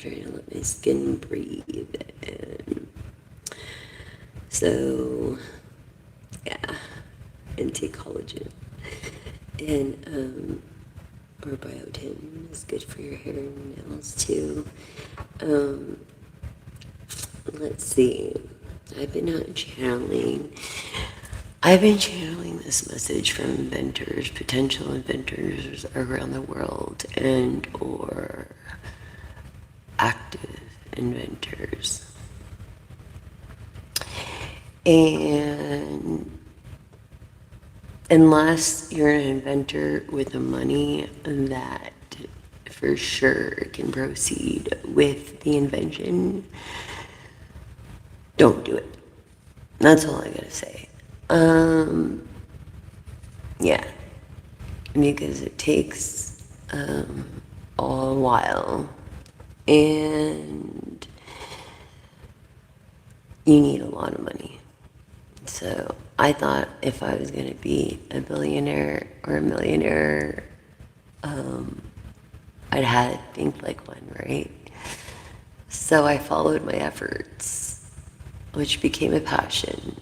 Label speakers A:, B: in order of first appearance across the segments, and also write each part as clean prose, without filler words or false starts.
A: trying to let my skin breathe. And so, yeah, and take collagen. And, or biotin is good for your hair and nails too. Let's see. I've been channeling. I've been channeling this message from inventors, potential inventors around the world, and or active inventors. And unless you're an inventor with the money that for sure can proceed with the invention, don't do it. That's all I gotta say. Yeah, because it takes a while, and you need a lot of money. So I thought if I was going to be a billionaire or a millionaire, I'd have to think like one, right? So I followed my efforts, which became a passion,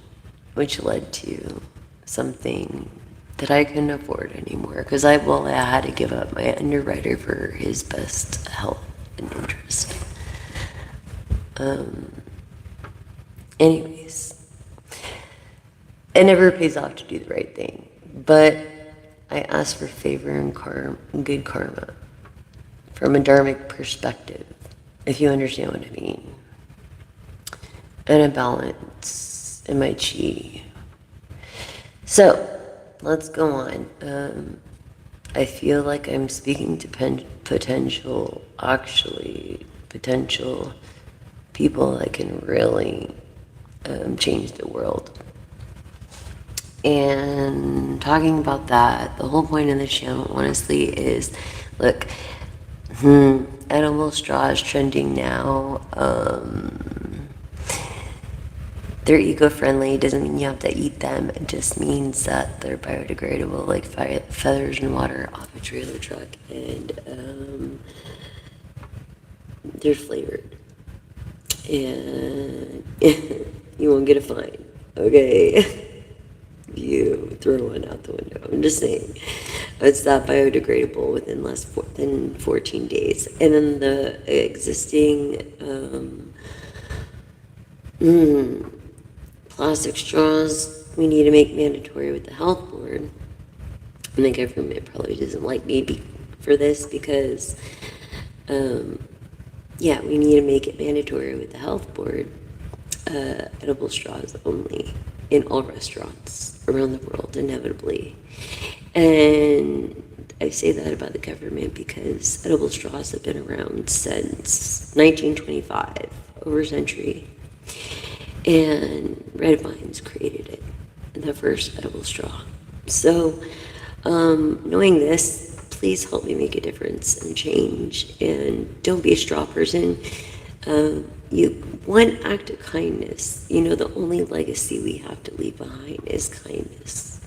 A: which led to something that I couldn't afford anymore, because I had to give up my underwriter for his best health and interest. Anyways, it never pays off to do the right thing, but I asked for favor and good karma from a dharmic perspective, if you understand what I mean, and a balance in my chi. So let's go on. I feel like I'm speaking to potential people that can really change the world. And talking about that, the whole point of the channel, honestly, is, look, edible straw is trending now. They're eco-friendly. Doesn't mean you have to eat them. It just means that they're biodegradable, like feathers and water off a trailer truck, and they're flavored. And you won't get a fine, okay? You throw one out the window. I'm just saying, it's not biodegradable within less than 14 days. And then the existing plastic straws, we need to make mandatory with the health board. And the government probably doesn't like me for this because, yeah, we need to make it mandatory with the health board. Edible straws only in all restaurants around the world, inevitably. And I say that about the government because edible straws have been around since 1925, over a century. And red vines created it, the first edible straw. So, knowing this, please help me make a difference and change. And don't be a straw person. One act of kindness, the only legacy we have to leave behind is kindness.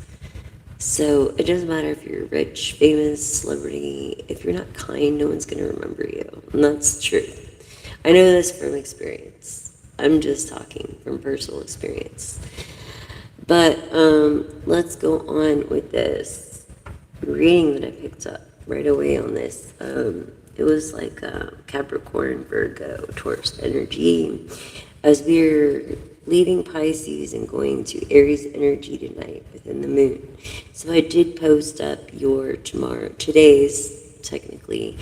A: So it doesn't matter if you're rich, famous, celebrity. If you're not kind, no one's going to remember you. And that's true. I know this from experience. I'm just talking from personal experience. But let's go on with this reading that I picked up right away on this. It was like Capricorn, Virgo, Taurus energy. As we're leaving Pisces and going to Aries energy tonight within the moon. So I did post up today's, technically,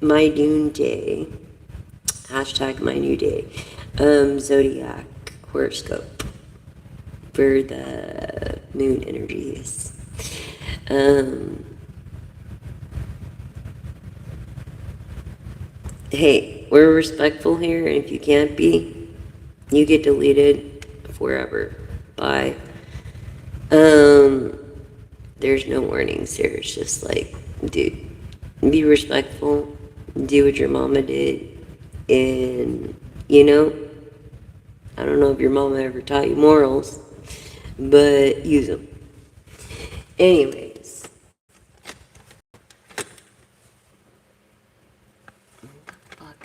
A: my noon day, hashtag my new day, zodiac horoscope for the moon energies. Hey, we're respectful here, and if you can't be, you get deleted forever. Bye. There's no warnings here. It's just like, dude, be respectful, do what your mama did, and, I don't know if your mama ever taught you morals, but use them. Anyways.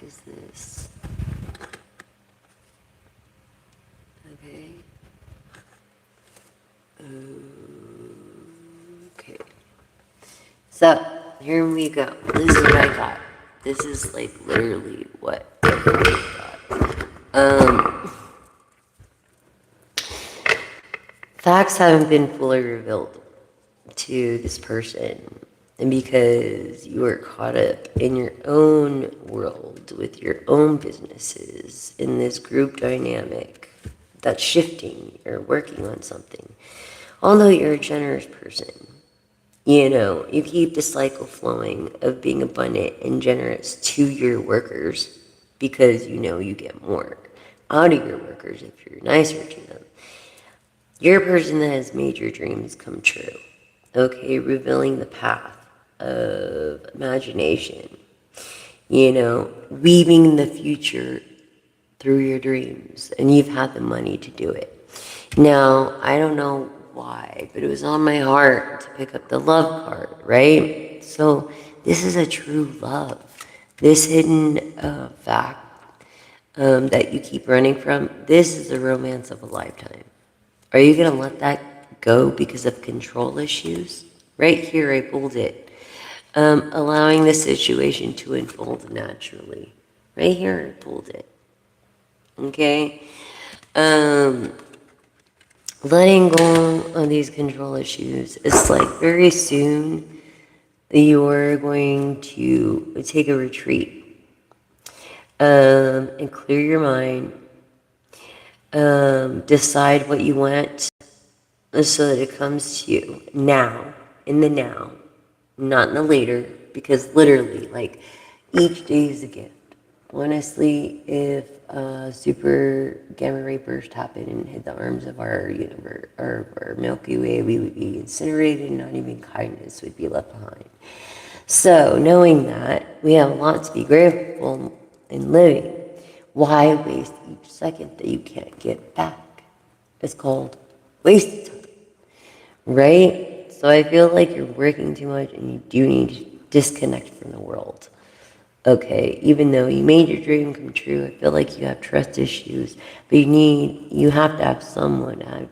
A: is this? Okay. Okay. So, here we go. This is what I got. This is like literally what I got. Facts haven't been fully revealed to this person, and because you are caught up in your own world with your own businesses in this group dynamic that's shifting or working on something, although you're a generous person, you keep the cycle flowing of being abundant and generous to your workers because you get more out of your workers if you're nicer to them. You're a person that has made your dreams come true. Okay, revealing the path of imagination, weaving the future through your dreams, and you've had the money to do it. Now, I don't know why, but it was on my heart to pick up the love card, right? So this is a true love. This hidden fact that you keep running from, this is the romance of a lifetime. Are you going to let that go because of control issues? Right here, I pulled it. Allowing the situation to unfold naturally. Right here, I pulled it. Okay? Letting go of these control issues is like very soon you're going to take a retreat and clear your mind. Decide what you want so that it comes to you now, in the now, not in the later, because literally, like, each day is a gift. Honestly, if a super gamma ray burst happened and hit the arms of our universe, or our Milky Way, we would be incinerated, and not even kindness would be left behind. So, knowing that, we have a lot to be grateful in living. Why waste each second that you can't get back? It's called wasted time, right? So I feel like you're working too much and you do need to disconnect from the world. Okay, even though you made your dream come true, I feel like you have trust issues, but you have to have someone have,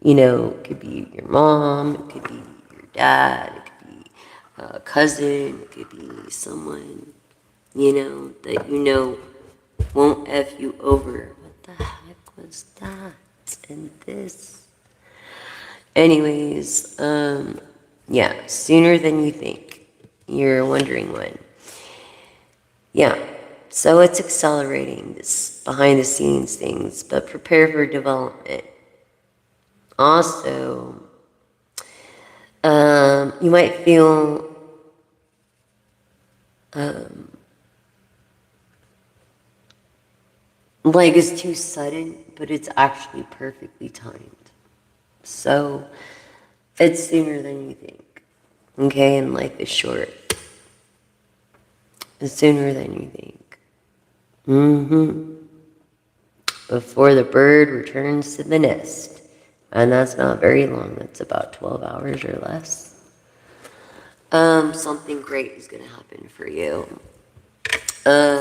A: it could be your mom, it could be your dad, it could be a cousin, it could be someone, that won't F you over. What the heck was that? And this? Anyways, yeah, sooner than you think. You're wondering when. Yeah, so it's accelerating this behind the scenes things, but prepare for development. Also, you might feel like it's too sudden, but it's actually perfectly timed. So it's sooner than you think. Okay, and life is short. It's sooner than you think. Before the bird returns to the nest. And that's not very long. That's about 12 hours or less. Something great is going to happen for you. Yeah.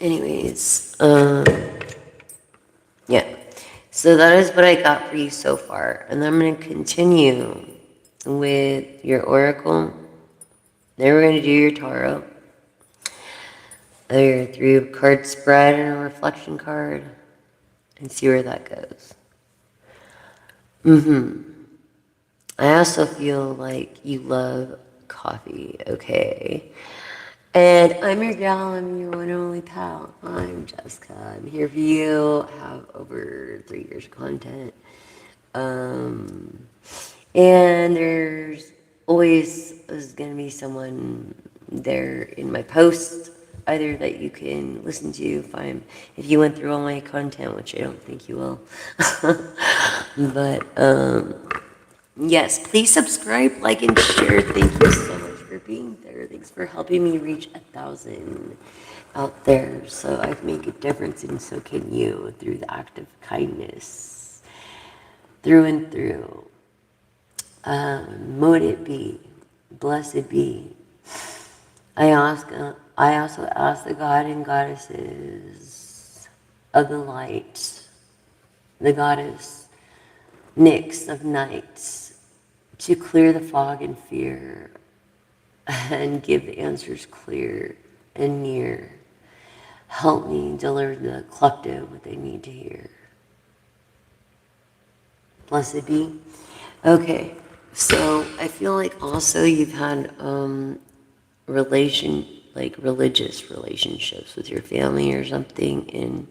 A: Anyways, yeah. So that is what I got for you so far. And I'm going to continue with your oracle. Then we're going to do your tarot. Your 3 card spread and a reflection card. And see where that goes. I also feel like you love coffee, okay? And I'm your gal, I'm your one and only pal. I'm Jessica. I'm here for you. I have over 3 years of content. And there's always is going to be someone there in my posts, either that you can listen to if you went through all my content, which I don't think you will. But yes, please subscribe, like, and share. Thank you so much for being there. Thanks for helping me reach 1,000 out there, so I can make a difference, and so can you through the act of kindness. through and through. Mote it be, blessed be. I also ask the God and goddesses of the light, the goddess Nyx of nights, to clear the fog and fear and give the answers clear and near. Help me deliver the collective what they need to hear. Blessed be. Okay, so I feel like also you've had religious relationships with your family or something, and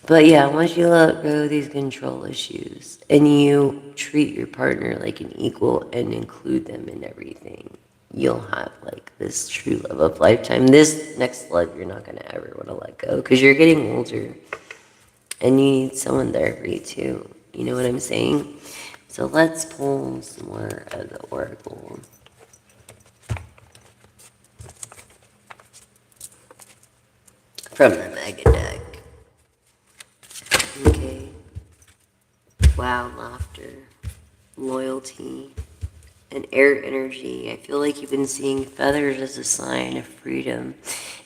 A: but yeah, once you let go of these control issues and you treat your partner like an equal and include them in everything, you'll have like this true love of lifetime. This next love you're not gonna ever want to let go because you're getting older and you need someone there for you too. You know what I'm saying? So let's pull some more of the oracle. From the mega deck. Okay. Wow, laughter, loyalty, and air energy. I feel like you've been seeing feathers as a sign of freedom.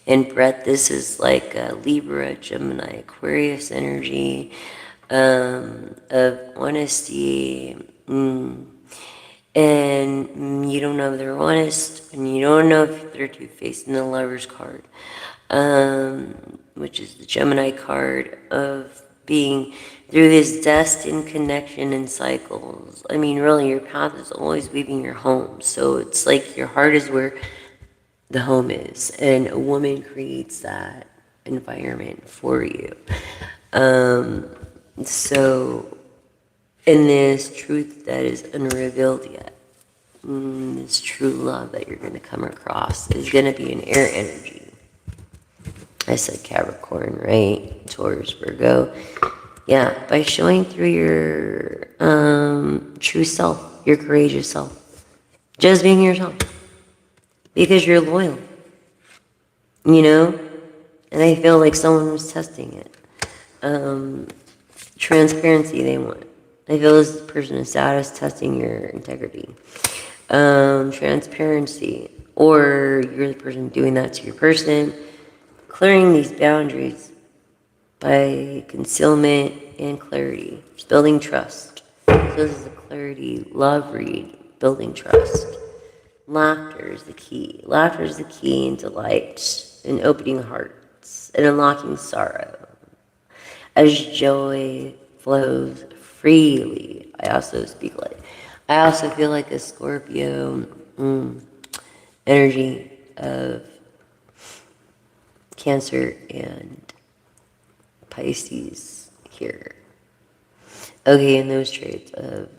A: And breath, this is like Libra, Gemini, Aquarius energy, of honesty. And you don't know if they're honest, and you don't know if they're two-faced in the Lover's card, which is the Gemini card of being through this destined connection and cycles. I mean, really, your path is always leaving your home. So it's like your heart is where the home is, and a woman creates that environment for you. So in this truth that is unrevealed yet, this true love that you're going to come across is going to be an air energy. I said Capricorn, right? Taurus, Virgo. Yeah, by showing through your true self, your courageous self. Just being yourself. Because you're loyal. You know? And I feel like someone was testing it. Transparency they want. I feel this person is status testing your integrity. Transparency. Or you're the person doing that to your person. Clearing these boundaries by concealment and clarity. Just building trust. So this is a clarity, love read, building trust. Laughter is the key. Laughter is the key into light and opening hearts and unlocking sorrow. As joy flows freely, I also speak like, I also feel like a Scorpio energy of Cancer and Pisces here. Okay, and those traits of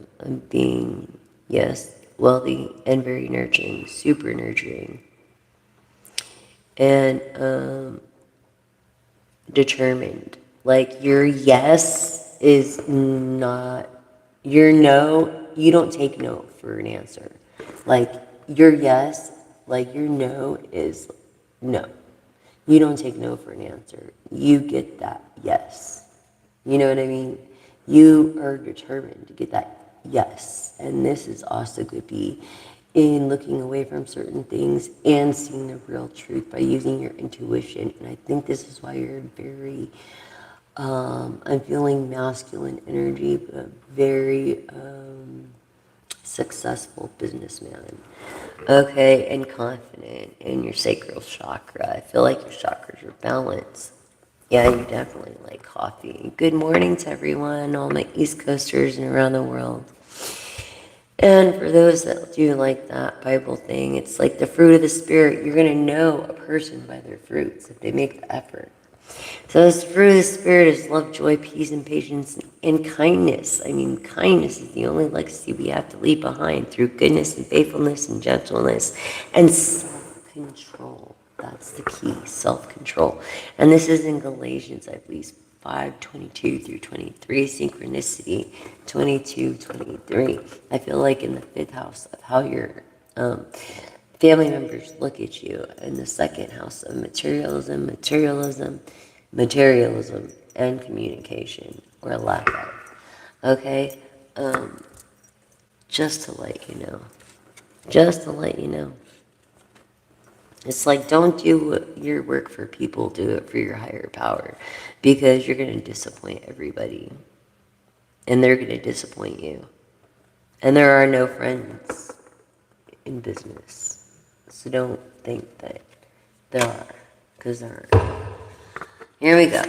A: being, yes, wealthy and very nurturing, super nurturing, and determined. Like your yes is not, your no, you don't take no for an answer. Like your yes, like your no is no. You don't take no for an answer. You get that yes. You know what I mean? You are determined to get that yes. And this is also could be in looking away from certain things and seeing the real truth by using your intuition. And I think this is why you're very, I'm feeling masculine energy, but very successful businessman. Okay, and confident in your sacral chakra. I feel like your chakras are balanced. Yeah, you definitely like coffee. Good morning to everyone, all my East Coasters and around the world. And for those that do like that Bible thing, it's like the fruit of the Spirit. You're going to know a person by their fruits if they make the effort. So this fruit of the Spirit is love, joy, peace, and patience, and kindness. I mean, kindness is the only legacy we have to leave behind through goodness and faithfulness and gentleness and self-control. That's the key, self-control. And this is in Galatians, I believe, 5:22 through 23, synchronicity 22, 23. I feel like in the fifth house of how your family members look at you, in the second house of materialism, and communication, or lack of. Okay? just to let you know. Just to let you know. It's like, don't do your work for people, do it for your higher power. Because you're going to disappoint everybody. And they're going to disappoint you. And there are no friends in business. So don't think that there are. Because there aren't. Here we go.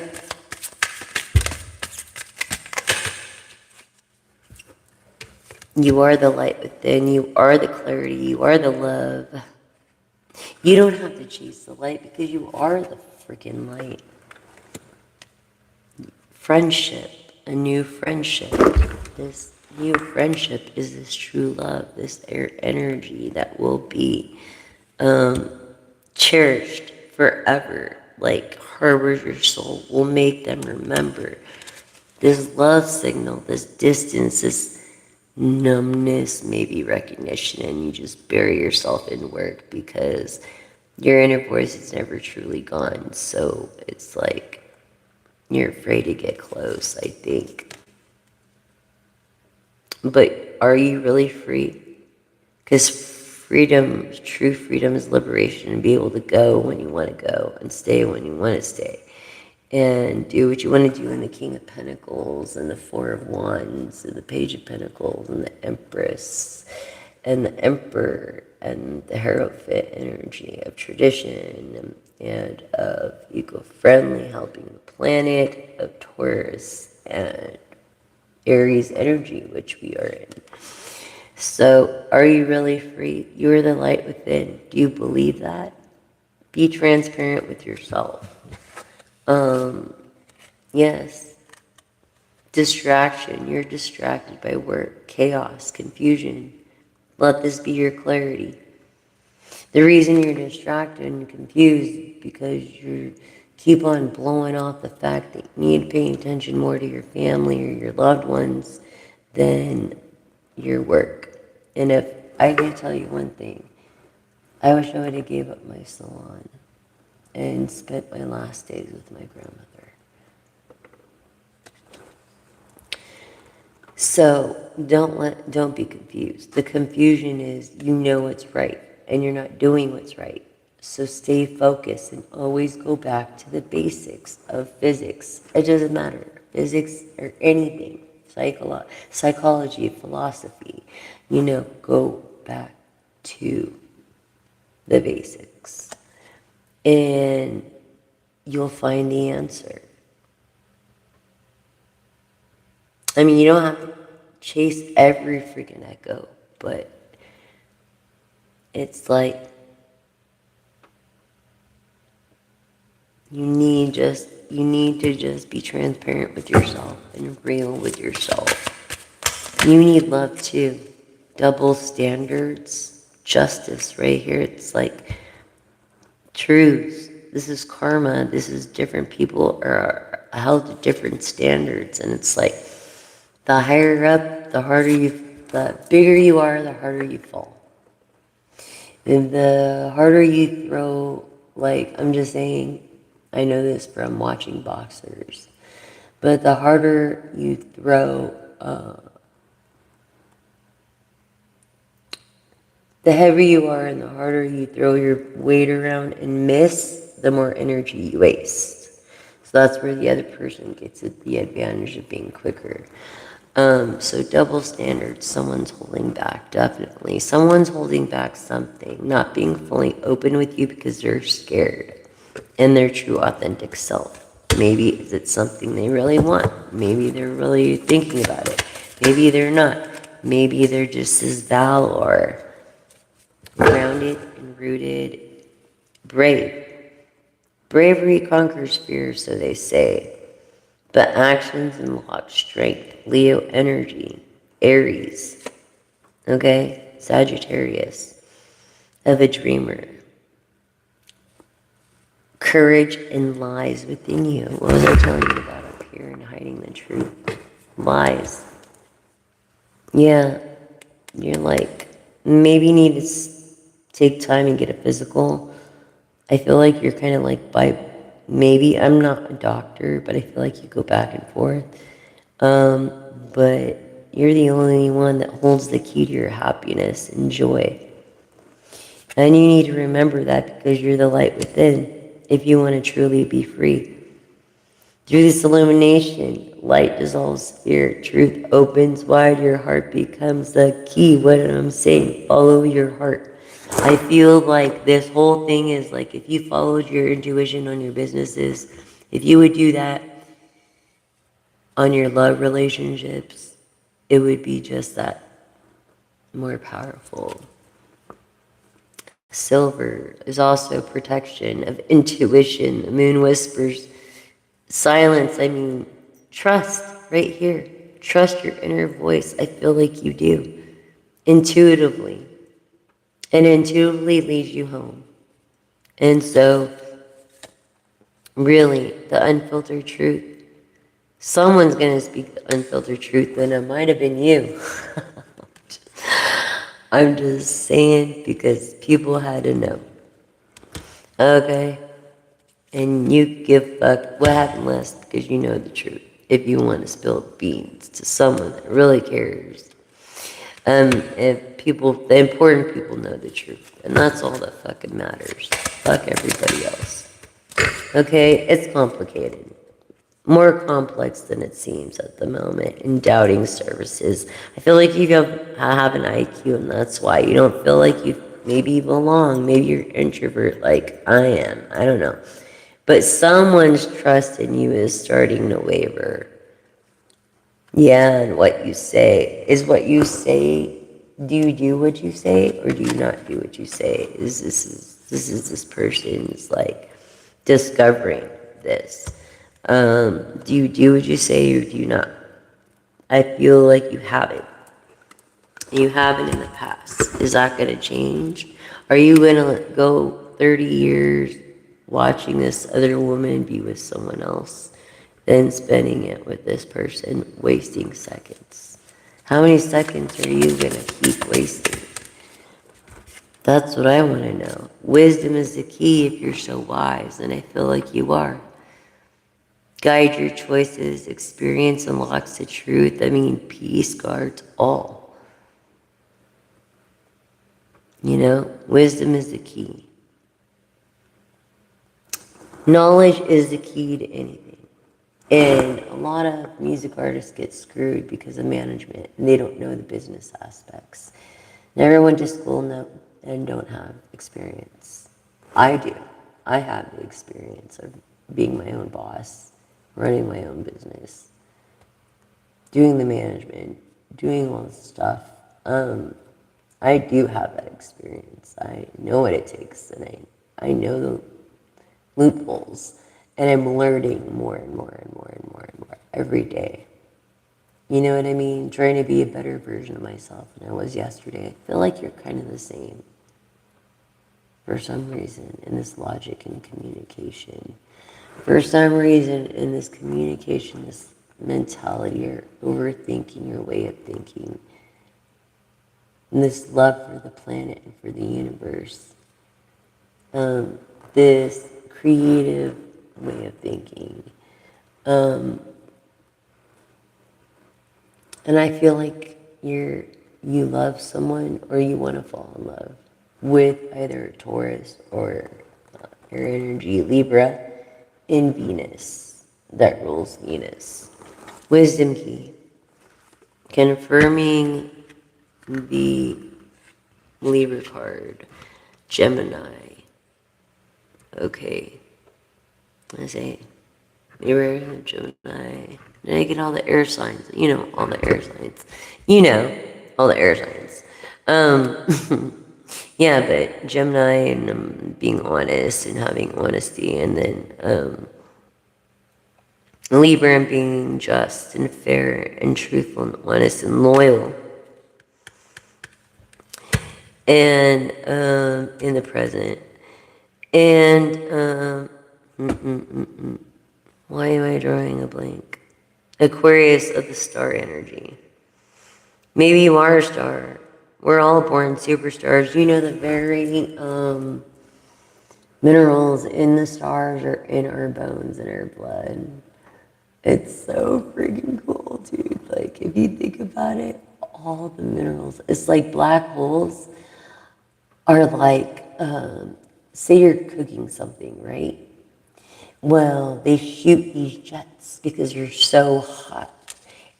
A: You are the light within. You are the clarity. You are the love. You don't have to chase the light because you are the freaking light. Friendship, a new friendship. This new friendship is this true love, this air energy that will be cherished forever, like harbors your soul, will make them remember. This love signal, this distance, this numbness, maybe recognition, and you just bury yourself in work because your inner voice is never truly gone. So it's like you're afraid to get close, I think. But are you really free? Because freedom, true freedom is liberation, and be able to go when you want to go and stay when you want to stay. And do what you want to do in the King of Pentacles and the Four of Wands and the Page of Pentacles and the Empress and the Emperor and the Hierophant energy of tradition and of eco-friendly, helping the planet, of Taurus and Aries energy, which we are in. So, are you really free? You are the light within. Do you believe that? Be transparent with yourself. Yes. Distraction. You're distracted by work, chaos, confusion. Let this be your clarity. The reason you're distracted and confused is because you keep on blowing off the fact that you need to pay attention more to your family or your loved ones than your work. And if I can tell you one thing, I wish I would have gave up my salon and spent my last days with my grandmother. So don't be confused. The confusion is you know what's right and you're not doing what's right. So stay focused and always go back to the basics of physics. It doesn't matter, physics or anything, psychology, philosophy. Go back to the basics and you'll find the answer. I mean, you don't have to chase every freaking echo, but it's like you need to just be transparent with yourself and real with yourself. You need love too. Double standards, justice right here. It's like truths. This is karma. This is different people are held to different standards, and it's like the higher up, the bigger you are, the harder you fall. And the harder you throw, like, I'm just saying, I know this from watching boxers, but the harder you throw, the heavier you are and the harder you throw your weight around and miss, the more energy you waste. So that's where the other person gets the advantage of being quicker. So double standards, someone's holding back, definitely. Someone's holding back something, not being fully open with you because they're scared and their true authentic self. Maybe it's something they really want. Maybe they're really thinking about it. Maybe they're not. Maybe they're just as valor, grounded and rooted, brave. Bravery conquers fear, so they say. But actions unlock strength. Leo energy. Aries. Okay? Sagittarius. Of a dreamer. Courage and lies within you. What was I telling you about up here and hiding the truth? Lies. Yeah. You're like, maybe you need to take time and get a physical. I feel like you're kind of like maybe, I'm not a doctor, but I feel like you go back and forth. But You're the only one that holds the key to your happiness and joy. And you need to remember that because you're the light within if you want to truly be free. Through this illumination, light dissolves fear, truth opens wide, your heart becomes the key. What I'm saying, follow your heart. I feel like this whole thing is like if you followed your intuition on your businesses, if you would do that on your love relationships, it would be just that more powerful. Silver is also protection of intuition. The moon whispers silence. I mean, trust right here. Trust your inner voice. I feel like you do. Intuitively. And intuitively leads you home. And so, really, the unfiltered truth. Someone's going to speak the unfiltered truth, and it might have been you. I'm just saying because people had to know. Okay? And you give fuck what happened last because you know the truth. If you want to spill beans to someone that really cares. If people, the important people know the truth. And that's all that fucking matters. Fuck everybody else. Okay? It's complicated. More complex than it seems at the moment in doubting services. I feel like you have an IQ and that's why you don't feel like you maybe belong. Maybe you're introvert like I am. I don't know. But someone's trust in you is starting to waver. Yeah, and what you say. Is what you say, do you do what you say or do you not do what you say? This person's like discovering this. Do you do what you say or do you not? I feel like you haven't. You haven't in the past. Is that going to change? Are you going to go 30 years watching this other woman be with someone else, then spending it with this person, wasting seconds? How many seconds are you going to keep wasting? That's what I want to know. Wisdom is the key if you're so wise, and I feel like you are. Guide your choices. Experience unlocks the truth. I mean, peace guards all. You know, wisdom is the key. Knowledge is the key to anything. And a lot of music artists get screwed because of management, and they don't know the business aspects. Never went to school and don't have experience. I do. I have the experience of being my own boss, running my own business, doing the management, doing all this stuff. I do have that experience. I know what it takes, and I know the loopholes, and I'm learning more and more and more and more and more every day. You know what I mean? Trying to be a better version of myself than I was yesterday. I feel like you're kind of the same for some reason in this logic and communication. For some reason in this communication, this mentality or overthinking your way of thinking, and this love for the planet and for the universe, this creative way of thinking. And I feel like you love someone or you want to fall in love with either Taurus or your energy Libra in Venus that rules Venus. Wisdom key. Confirming the Libra card. Gemini. Okay. I say Libra, Gemini. Did I get all the air signs? You know, all the air signs. You know, all the air signs. Yeah, but Gemini and being honest and having honesty, and then Libra and being just and fair and truthful and honest and loyal. And in the present. And why am I drawing a blank? Aquarius of the star energy. Maybe you are a star. We're all born superstars. You know the very minerals in the stars are in our bones and our blood. It's so freaking cool, dude. Like, if you think about about it, all the minerals, it's like black holes are like, say you're cooking something, right? Well, they shoot these jets because you're so hot.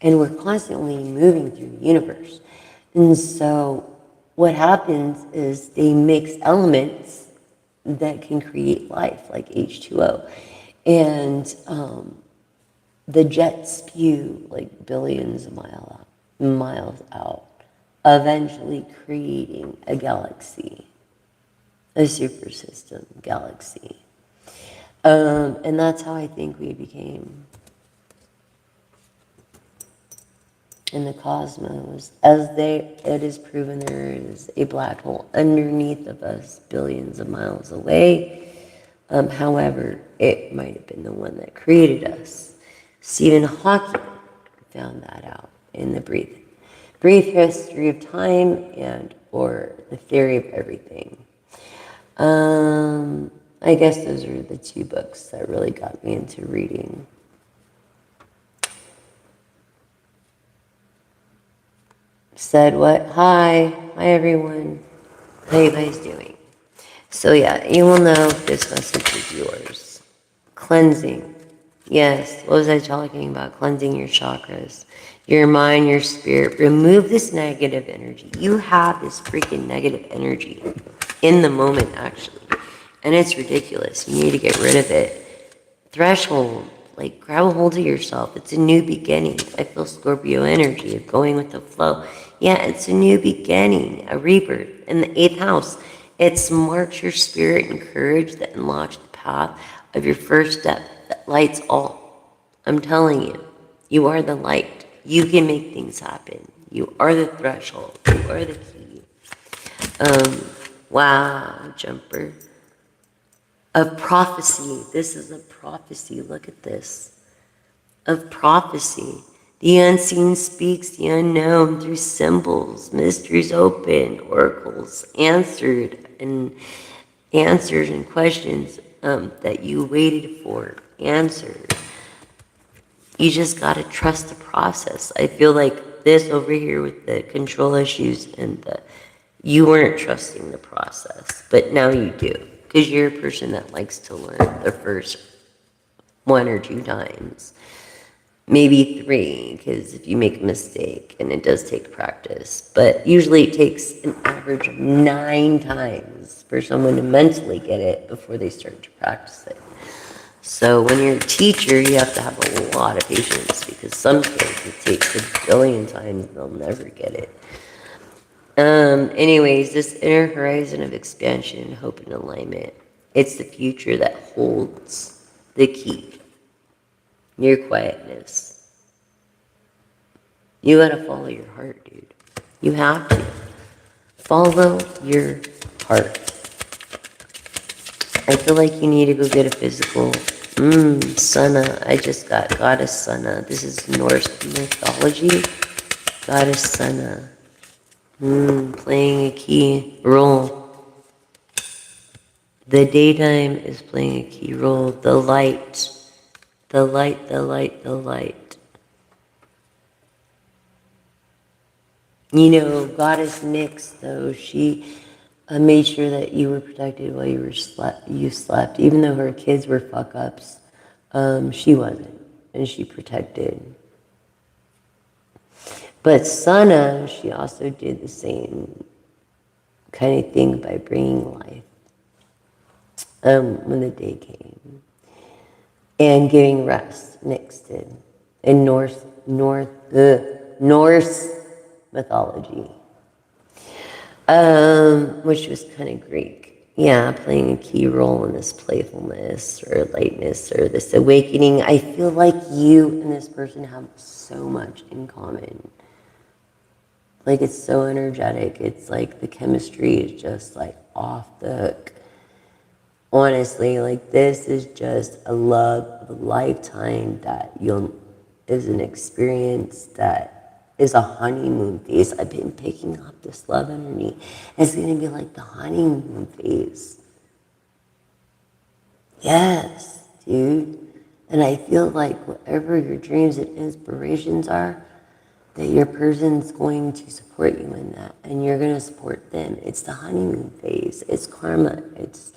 A: And we're constantly moving through the universe. And so what happens is they mix elements that can create life, like H2O. And the jets spew like billions of miles out, eventually creating a galaxy, a super system galaxy. And that's how I think we became in the cosmos. It is proven there is a black hole underneath of us, billions of miles away. However, it might have been the one that created us. Stephen Hawking found that out in the brief history of time and or the theory of everything. I guess those are the two books that really got me into reading. Said what? Hi everyone. How you guys doing? So yeah, you will know if this message is yours. Cleansing. Yes, what was I talking about? Cleansing your chakras, your mind, your spirit. Remove this negative energy. You have this freaking negative energy in the moment, actually. And it's ridiculous. You need to get rid of it. Threshold. Like, grab a hold of yourself. It's a new beginning. I feel Scorpio energy of going with the flow. Yeah, it's a new beginning, a rebirth in the 8th house. It marks your spirit and courage that unlocks the path of your first step that lights all. I'm telling you, you are the light. You can make things happen. You are the threshold. You are the key. Wow, jumper. Of prophecy. This is a prophecy. Look at this. Of prophecy. The unseen speaks the unknown through symbols, mysteries open, oracles answered, and answers and questions that you waited for answered. You just got to trust the process. I feel like this over here with the control issues and you weren't trusting the process, but now you do, because you're a person that likes to learn the first 1 or 2 times. Maybe 3, because if you make a mistake, and it does take practice, but usually it takes an average of 9 times for someone to mentally get it before they start to practice it. So when you're a teacher, you have to have a lot of patience, because some kids, it takes a billion times and they'll never get it. Anyways, this inner horizon of expansion, hope, and alignment, it's the future that holds the key. Your quietness. You gotta follow your heart, dude. You have to. Follow your heart. I feel like you need to go get a physical. Sana. I just got Goddess Sana. This is Norse mythology. Goddess Sana. Playing a key role. The daytime is playing a key role. The light. The light, the light, the light. You know, Goddess Nyx, though, she made sure that you were protected while you slept. Even though her kids were fuck-ups, she wasn't, and she protected. But Sana, she also did the same kind of thing by bringing life when the day came. And giving rest, Nyx did. In Norse mythology. Which was kind of Greek. Yeah, playing a key role in this playfulness or lightness or this awakening. I feel like you and this person have so much in common. Like, it's so energetic. It's like the chemistry is just like off the hook. Honestly, like, this is just a love of a lifetime that is an experience that is a honeymoon phase. I've been picking up this love energy. It's going to be like the honeymoon phase. Yes, dude. And I feel like whatever your dreams and inspirations are, that your person's going to support you in that, and you're going to support them. It's the honeymoon phase. It's karma. It's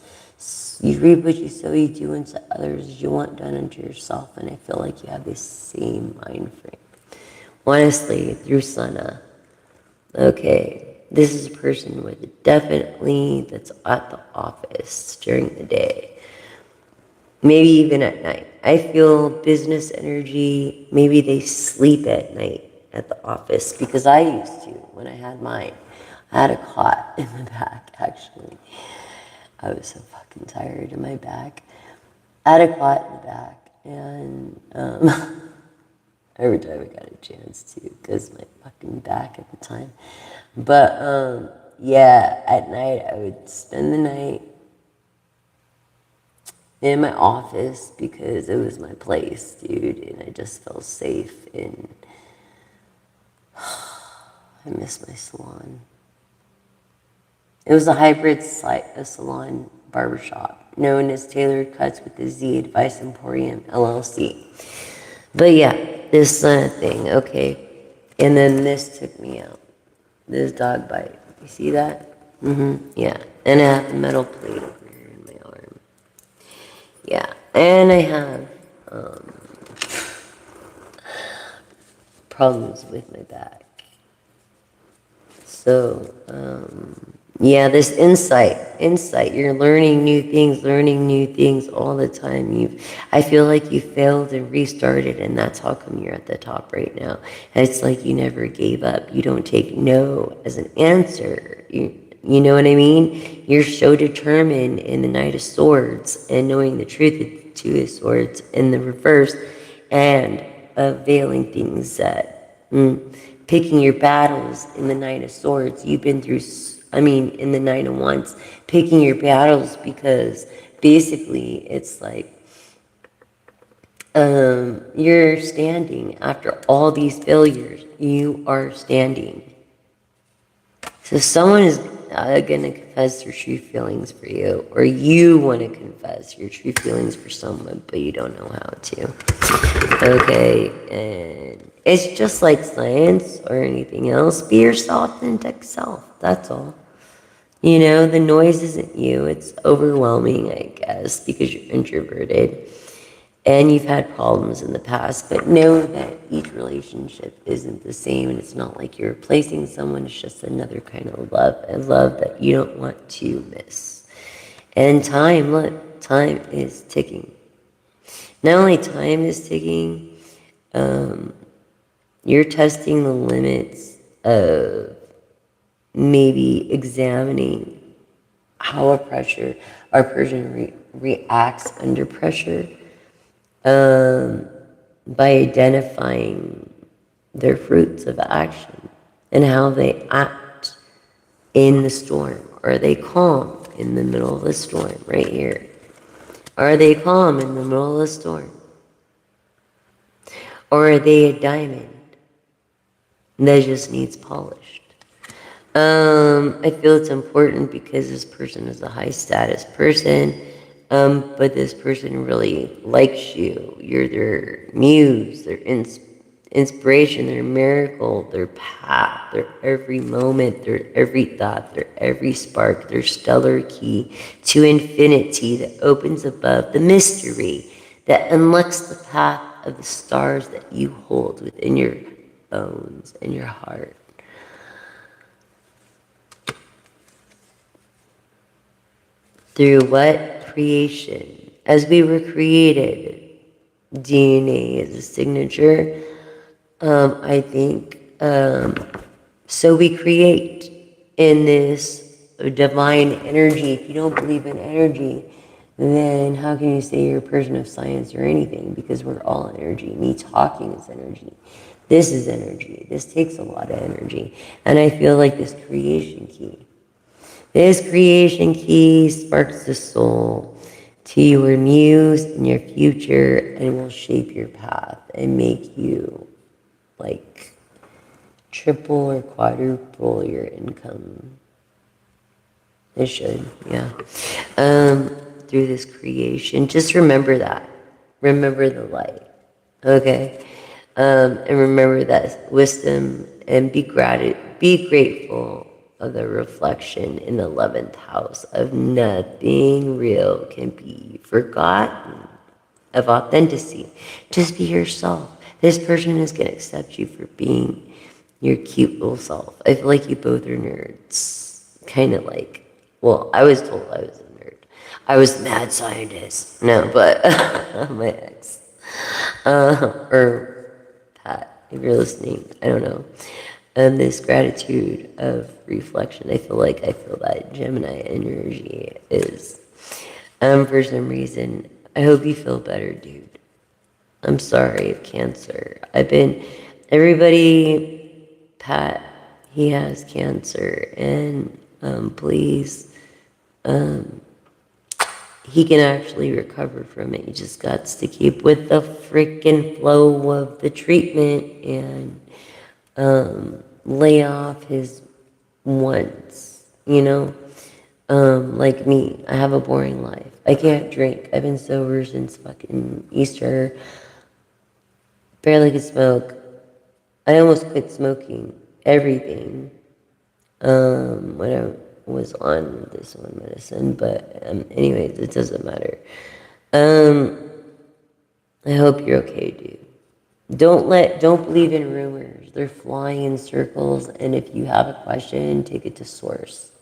A: you reap what you sow. You do unto others as you want done unto yourself. And I feel like you have the same mind frame. Honestly, through Sana. Okay, this is a person with definitely that's at the office during the day. Maybe even at night. I feel business energy. Maybe they sleep at night at the office, because I used to when I had mine. I had a cot in the back, actually. I was so fucking tired in my back. I had a cot in the back, and every time I got a chance to, because my fucking back at the time. But yeah, at night I would spend the night in my office because it was my place, dude, and I just felt safe. And I miss my salon. It was a hybrid salon barbershop known as Tailored Cuts with the Z Advice Emporium LLC. But yeah, this thing, okay. And then this took me out. This dog bite. You see that? Yeah. And I have a metal plate over here in my arm. Yeah. And I have problems with my back. So, yeah, this insight, you're learning new things all the time. I feel like you failed and restarted, and that's how come you're at the top right now. It's like you never gave up. You don't take no as an answer. You know what I mean? You're so determined in the Knight of Swords and knowing the truth of the Two of Swords in the reverse, and availing things that picking your battles in the Nine of Swords. You've been through, in the Nine of Wands, picking your battles, because basically it's like you're standing after all these failures. You are standing. So someone is going to confess their true feelings for you, or you want to confess your true feelings for someone, but you don't know how to. Okay, and it's just like science or anything else. Be your authentic self. That's all. You know, the noise isn't you. It's overwhelming, I guess, because you're introverted and you've had problems in the past. But know that each relationship isn't the same, and it's not like you're replacing someone. It's just another kind of love, a love that you don't want to miss. And time, look, time is ticking. Not only time is ticking, you're testing the limits of maybe examining how our person reacts under pressure, by identifying their fruits of action and how they act in the storm. Are they calm in the middle of the storm right here? Are they calm in the middle of the storm? Or are they a diamond that just needs polished? I feel it's important because this person is a high status person, but this person really likes you. You're their muse, their inspiration, their miracle, their path, their every moment, their every thought, their every spark, their stellar key to infinity that opens above the mystery, that unlocks the path of the stars that you hold within your bones and your heart. Through what? Creation. As we were created, DNA is a signature, I think. So we create in this divine energy. If you don't believe in energy, then how can you say you're a person of science or anything? Because we're all energy. Me talking is energy. This is energy. This takes a lot of energy. And I feel like this creation key. This creation key sparks the soul to your muse and your future, and will shape your path and make you like triple or quadruple your income. It should, yeah. Through this creation, just remember that. Remember the light, okay? And remember that wisdom and be grateful of the reflection in the 11th house of nothing real can be forgotten, of authenticity. Just be yourself. This person is going to accept you for being your cute little self. I feel like you both are nerds. Kind of like, well, I was told I was a nerd. I was a mad scientist. No, but my ex. Or Pat, if you're listening, I don't know. This gratitude of reflection, I feel that Gemini energy is, for some reason, I hope you feel better, dude. I'm sorry of cancer. Everybody, Pat, he has cancer, and please, he can actually recover from it. He just got to keep with the freaking flow of the treatment and lay off his wants, you know? Like me, I have a boring life. I can't drink. I've been sober since fucking Easter. Barely could smoke. I almost quit smoking everything when I was on this one medicine, but anyways, it doesn't matter. I hope you're okay, dude. Don't believe in rumors. They're flying in circles, and if you have a question, take it to source.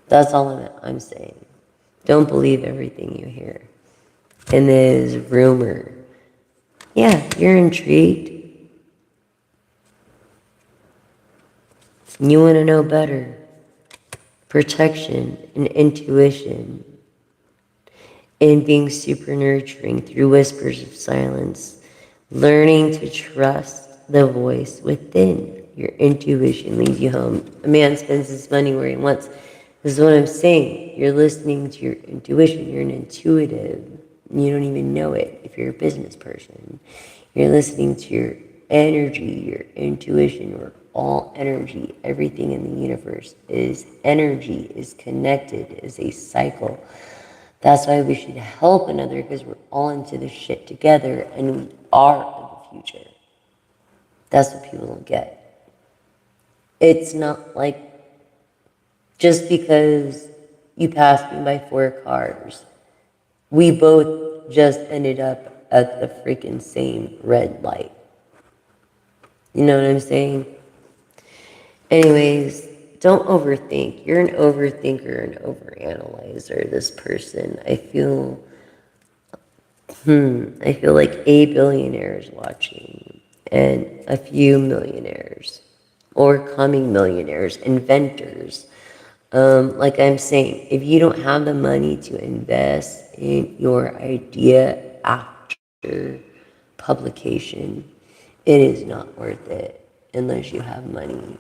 A: That's all I'm saying. Don't believe everything you hear. And there's rumor. Yeah, you're intrigued. You want to know better. Protection and intuition. And being super nurturing through whispers of silence. Learning to trust the voice within. Your intuition leads you home. A man spends his money where he wants. This is what I'm saying. You're listening to your intuition. You're an intuitive. You don't even know it if you're a business person. You're listening to your energy, your intuition. We're all energy. Everything in the universe is energy, is connected, is a cycle. That's why we should help another, because we're all into this shit together and we are the future. That's what people don't get. It's not like just because you passed me by 4 cars, we both just ended up at the freaking same red light. You know what I'm saying? Anyways, don't overthink. You're an overthinker and overanalyzer, this person. I feel like a billionaire is watching and a few millionaires or coming millionaires, inventors. Like I'm saying, if you don't have the money to invest in your idea after publication, it is not worth it unless you have money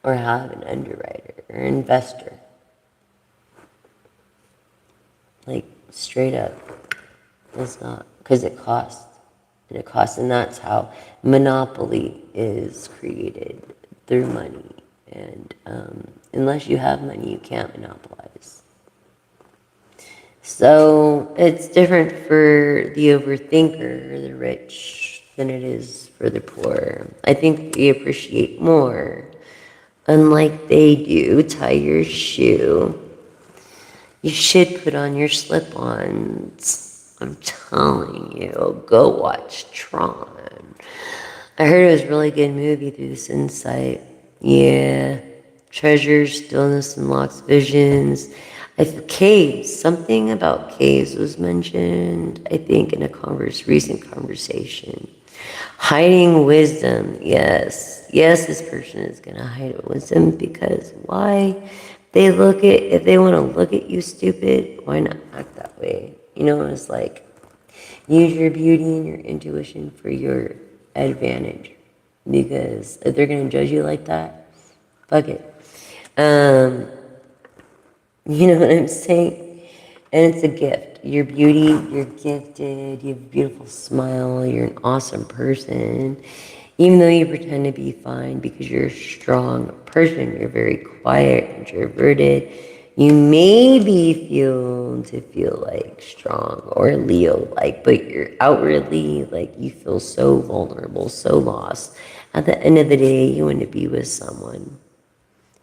A: or have an underwriter or investor. Like, straight up, it's not, because it costs. And that's how monopoly is created, through money. And unless you have money, you can't monopolize. So it's different for the overthinker, or the rich, than it is for the poor. I think we appreciate more. Unlike they do, tie your shoe. You should put on your slip-ons. I'm telling you, go watch Tron. I heard it was a really good movie through this insight. Yeah, treasures, stillness, unlocks visions. Caves, something about caves was mentioned, I think, in a recent conversation. Hiding wisdom, yes. Yes, this person is going to hide wisdom, because why? If they want to look at you stupid, why not act that way? You know, it's like, use your beauty and your intuition for your advantage. Because if they're going to judge you like that, fuck it. You know what I'm saying? And it's a gift. Your beauty, you're gifted, you have a beautiful smile, you're an awesome person. Even though you pretend to be fine because you're a strong person, you're very quiet, introverted, You maybe feel like strong or Leo like, but you're outwardly like you feel so vulnerable, so lost. At the end of the day, you want to be with someone,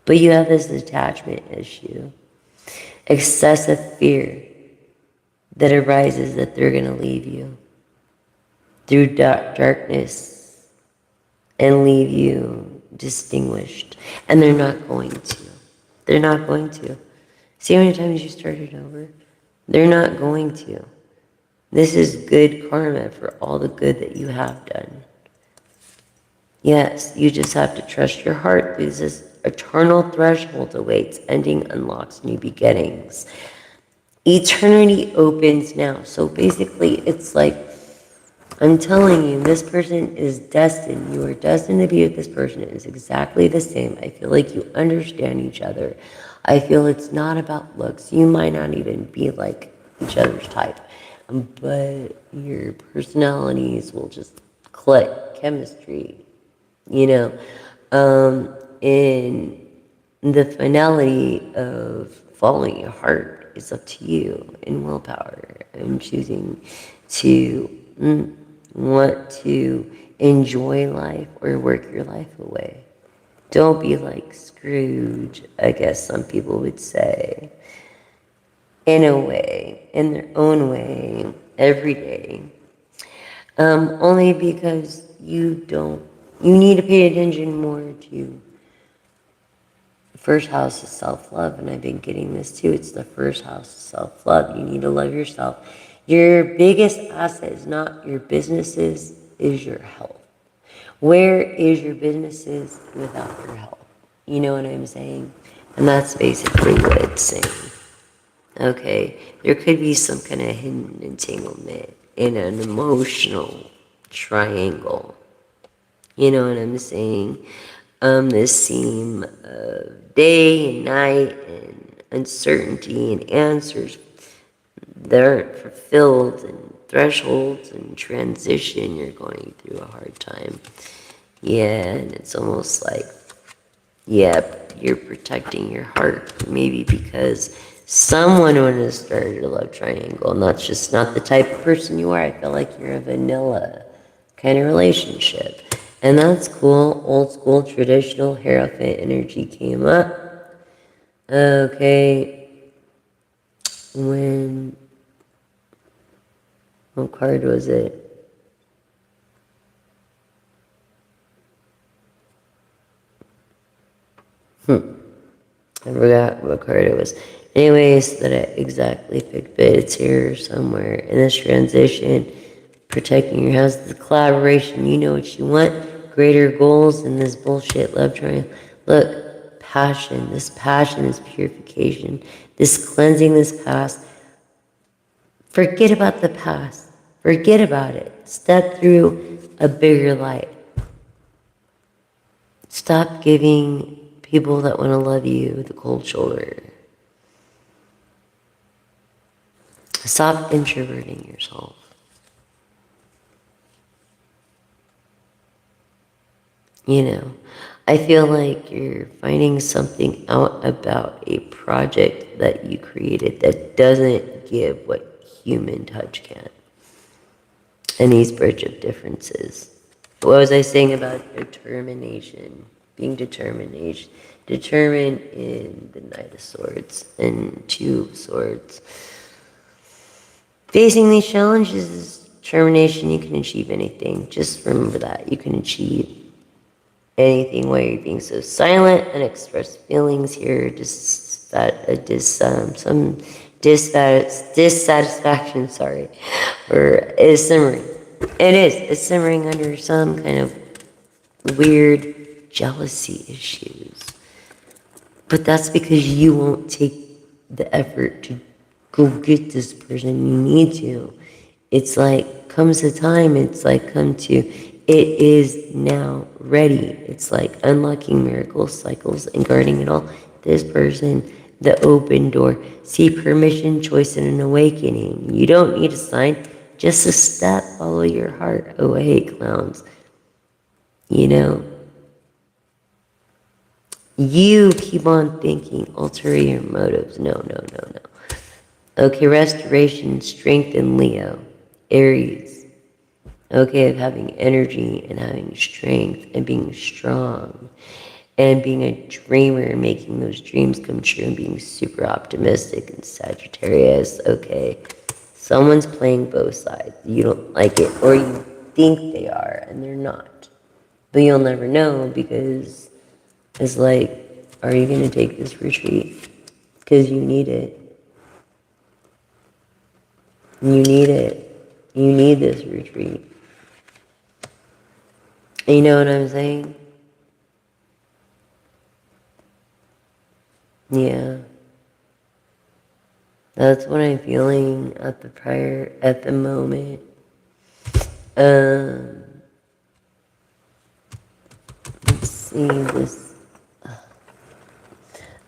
A: but you have this attachment issue, excessive fear that arises that they're going to leave you through darkness and leave you distinguished. And they're not going to. They're not going to. See how many times you started over? They're not going to. This is good karma for all the good that you have done. Yes, you just have to trust your heart. This eternal threshold awaits. Ending unlocks new beginnings. Eternity opens now. So basically, it's like, I'm telling you, this person is destined. You are destined to be with this person. It is exactly the same. I feel like you understand each other. I feel it's not about looks. You might not even be like each other's type, but your personalities will just click, chemistry, you know. And the finality of following your heart is up to you and willpower. I'm choosing to want to enjoy life or work your life away. Don't be like Scrooge, I guess some people would say, in a way, in their own way, every day. Only because you need to pay attention more to the first house is self-love, and I've been getting this too. It's the first house of self-love. You need to love yourself. Your biggest asset is not your businesses, is your health. Where is your businesses without your health? You know what I'm saying? And that's basically what it's saying. Okay, there could be some kind of hidden entanglement in an emotional triangle. You know what I'm saying? This theme of day and night and uncertainty and answers that aren't fulfilled and thresholds and transition. You're going through a hard time. Yeah, and it's almost like, yeah, you're protecting your heart. Maybe because someone would have started a love triangle, and that's just not the type of person you are. I feel like you're a vanilla kind of relationship. And that's cool. Old school, traditional Hierophant energy came up. Okay. What card was it? I forgot what card it was. Anyways, that I exactly picked, but it's here somewhere. In this transition, protecting your house, the collaboration, you know what you want, greater goals in this bullshit love triangle. Look, passion, this passion is purification, this cleansing, this past. Forget about the past. Forget about it. Step through a bigger light. Stop giving people that want to love you the cold shoulder. Stop introverting yourself. You know, I feel like you're finding something out about a project that you created that doesn't give what human touch can. And these bridge of differences. What was I saying about determination? Being determined in the Knight of Swords and Two of Swords. Facing these challenges is determination. You can achieve anything. Just remember that. You can achieve anything while you're being so silent and express feelings here. Some dissatisfaction, sorry, or is simmering. It's simmering under some kind of weird jealousy issues. But that's because you won't take the effort to go get this person. You need to. It's like, comes a time, it's like, it is now ready. It's like unlocking miracle cycles and guarding it all. This person, the open door. See, permission, choice, and an awakening. You don't need a sign, just a step. Follow your heart. Oh, I hate clowns. You know, You keep on thinking ulterior motives. No, no, no, no. Okay, restoration, strength in Leo, Aries. Okay, of having energy and having strength and being strong and being a dreamer and making those dreams come true and being super optimistic and Sagittarius. Okay, someone's playing both sides. You don't like it, or you think they are and they're not. But you'll never know because it's like, are you going to take this retreat? Because you need it. You need it. You need this retreat. You know what I'm saying? Yeah. That's what I'm feeling at the moment. Um, let's see this.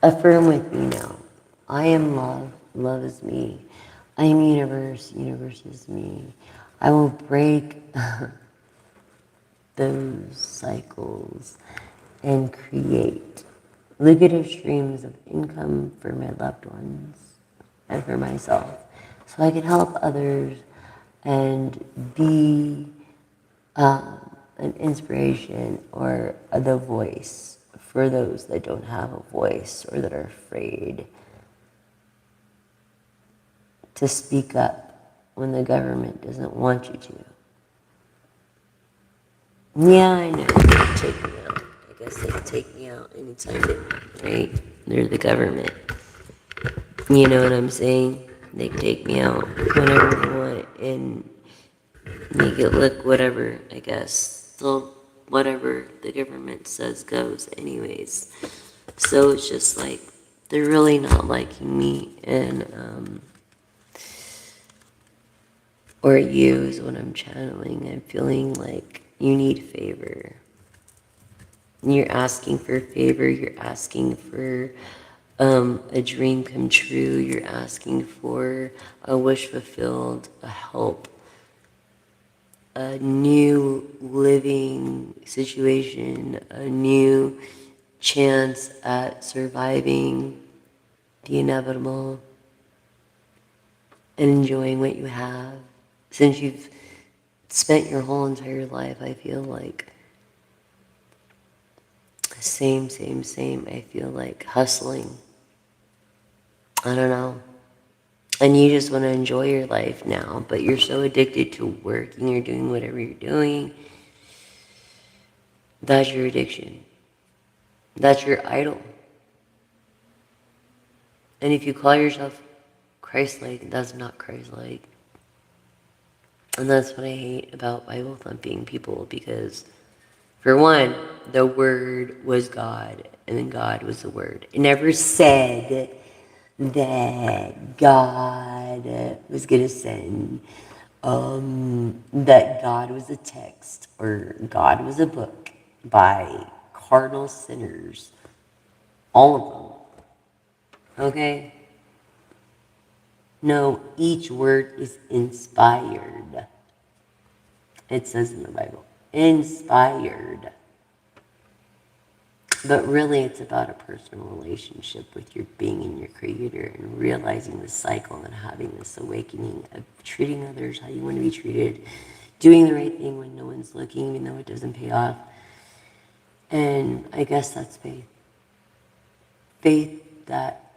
A: Affirm with me now. I am love. Love is me. I am universe. Universe is me. I will break those cycles and create lucrative streams of income for my loved ones and for myself so I can help others and be an inspiration or the voice for those that don't have a voice or that are afraid to speak up when the government doesn't want you to. Yeah, I know. They can take me out. I guess they can take me out anytime they want, right? They're the government. You know what I'm saying? They can take me out whenever they want and make it look whatever, I guess. So whatever the government says goes anyways. So it's just like, they're really not liking me and, or you is what I'm channeling. I'm feeling like you need favor. You're asking for a favor, you're asking for a dream come true, you're asking for a wish fulfilled, a help, a new living situation, a new chance at surviving the inevitable and enjoying what you have. Since you've spent your whole entire life, I feel like, same. I feel like hustling. I don't know. And you just want to enjoy your life now, but you're so addicted to working, you're doing whatever you're doing. That's your addiction. That's your idol. And if you call yourself Christ-like, that's not Christ-like. And that's what I hate about Bible thumping people, because for one, the Word was God, and then God was the Word. It never said that God was going to send, that God was a text or God was a book by cardinal sinners. All of them. Okay? No, each word is inspired. It says in the Bible, inspired. But really, it's about a personal relationship with your being and your creator and realizing the cycle and having this awakening of treating others how you want to be treated, doing the right thing when no one's looking, even though it doesn't pay off. And I guess that's faith. Faith that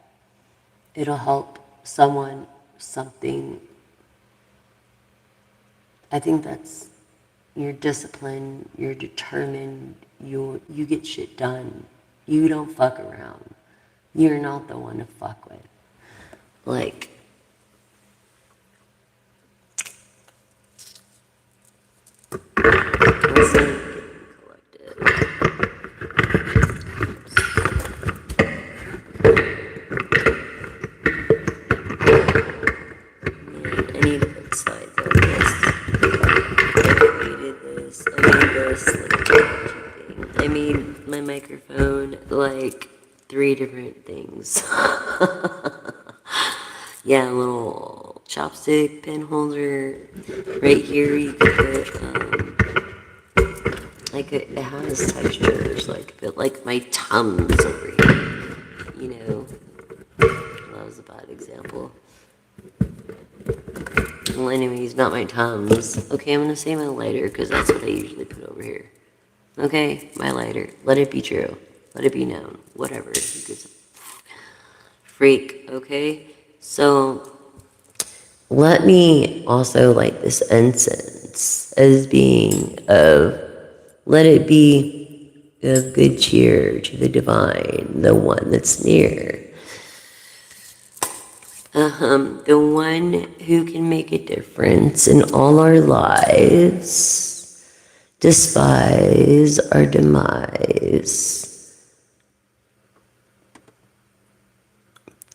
A: it'll help someone, something. I think that's, you're disciplined, you're determined, you get shit done. You don't fuck around. You're not the one to fuck with. Like, let's see, man, I need to put sides on this. I created this. I made this like thing. I made my microphone like 3 different things. Yeah, a little chopstick pen holder. Right here you can put Like it has textures, like a bit like my Tums over here. You know, that was a bad example. Well, anyways, not my Tums. Okay, I'm gonna say my lighter because that's what I usually put over here. Okay, my lighter. Let it be true. Let it be known. Whatever. Who gives a freak? Okay. So let me also like this incense as being of let it be of good cheer to the divine, the one that's near. The one who can make a difference in all our lives, despise our demise.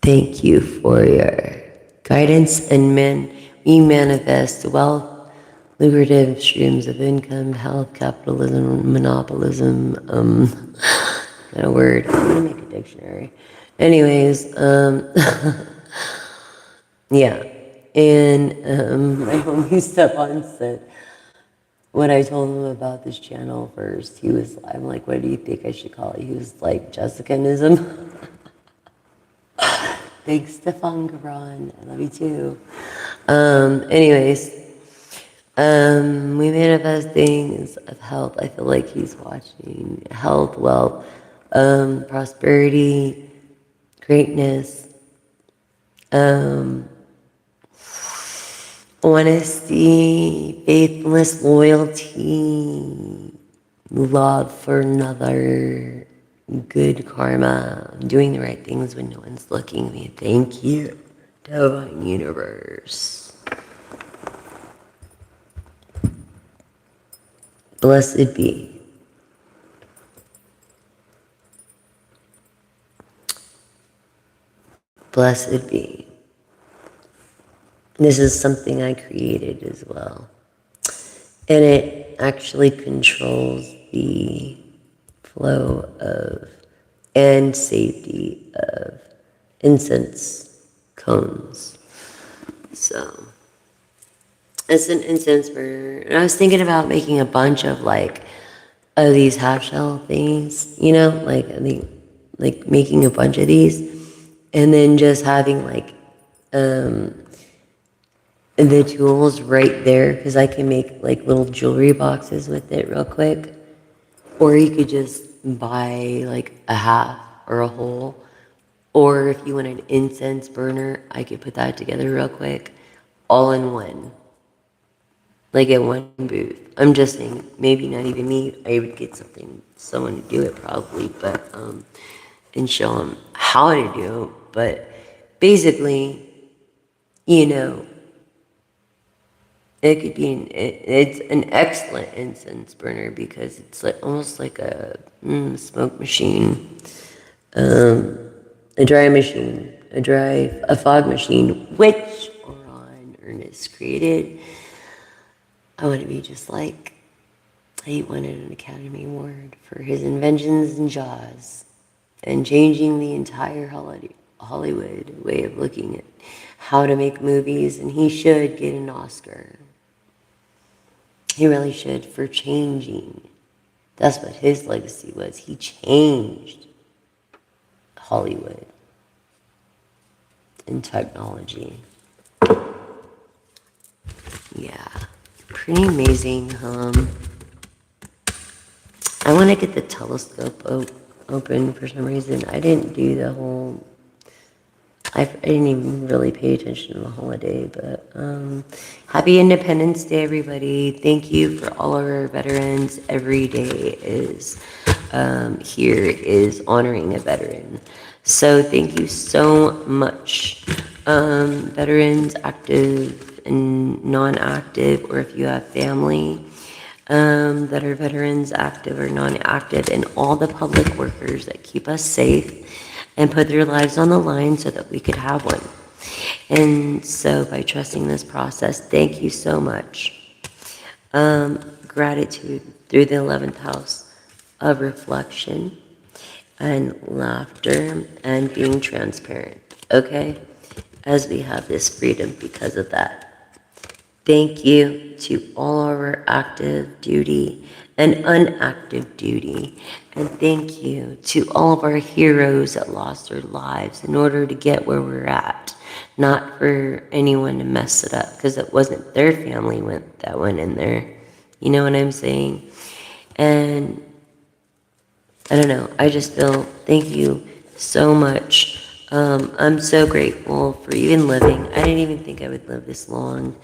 A: Thank you for your guidance, and we manifest wealth, lucrative streams of income, health, capitalism, monopolism, not a word. I'm gonna make a dictionary. Anyways, yeah. And my homie Stefan said, when I told him about this channel first, I'm like, what do you think I should call it? He was like, Jessicanism. Thanks, Stefan Garon. I love you too. Anyways, we manifest things of health. I feel like he's watching health, wealth, prosperity, greatness, honesty, faithfulness, loyalty, love for another, good karma, doing the right things when no one's looking. We thank you, divine universe. Blessed be. Blessed be. This is something I created as well. And it actually controls the flow of and safety of incense cones. So it's an incense burner. And I was thinking about making a bunch of of these half shell things, you know, I think making a bunch of these and then just having the tools right there because I can make little jewelry boxes with it real quick. Or you could just buy a half or a whole. Or if you want an incense burner, I could put that together real quick, all in one. Like at one booth. I'm just saying, maybe not even me. I would get someone to do it probably, but and show them how to do it. But basically, you know, it could be it's an excellent incense burner because it's almost like a smoke machine, a dry machine, a fog machine, which Oron Ernest created. I want to be just like he wanted an Academy Award for his inventions in Jaws and changing the entire Hollywood way of looking at how to make movies, and he should get an Oscar. He really should for changing. That's what his legacy was. He changed Hollywood and technology. Yeah, pretty amazing. I want to get the telescope open for some reason. I didn't do the whole. I didn't even really pay attention to the holiday, but happy Independence Day, everybody. Thank you for all of our veterans. Every day is here is honoring a veteran. So thank you so much, veterans, active and non-active, or if you have family that are veterans, active or non-active, and all the public workers that keep us safe and put their lives on the line so that we could have one. And so by trusting this process, thank you so much. Gratitude through the 11th house of reflection and laughter and being transparent, okay? As we have this freedom because of that. Thank you to all our active duty and unactive duty. And thank you to all of our heroes that lost their lives in order to get where we're at. Not for anyone to mess it up, because it wasn't their family that went in there. You know what I'm saying? And I don't know. I just feel, thank you so much. I'm so grateful for even living. I didn't even think I would live this long.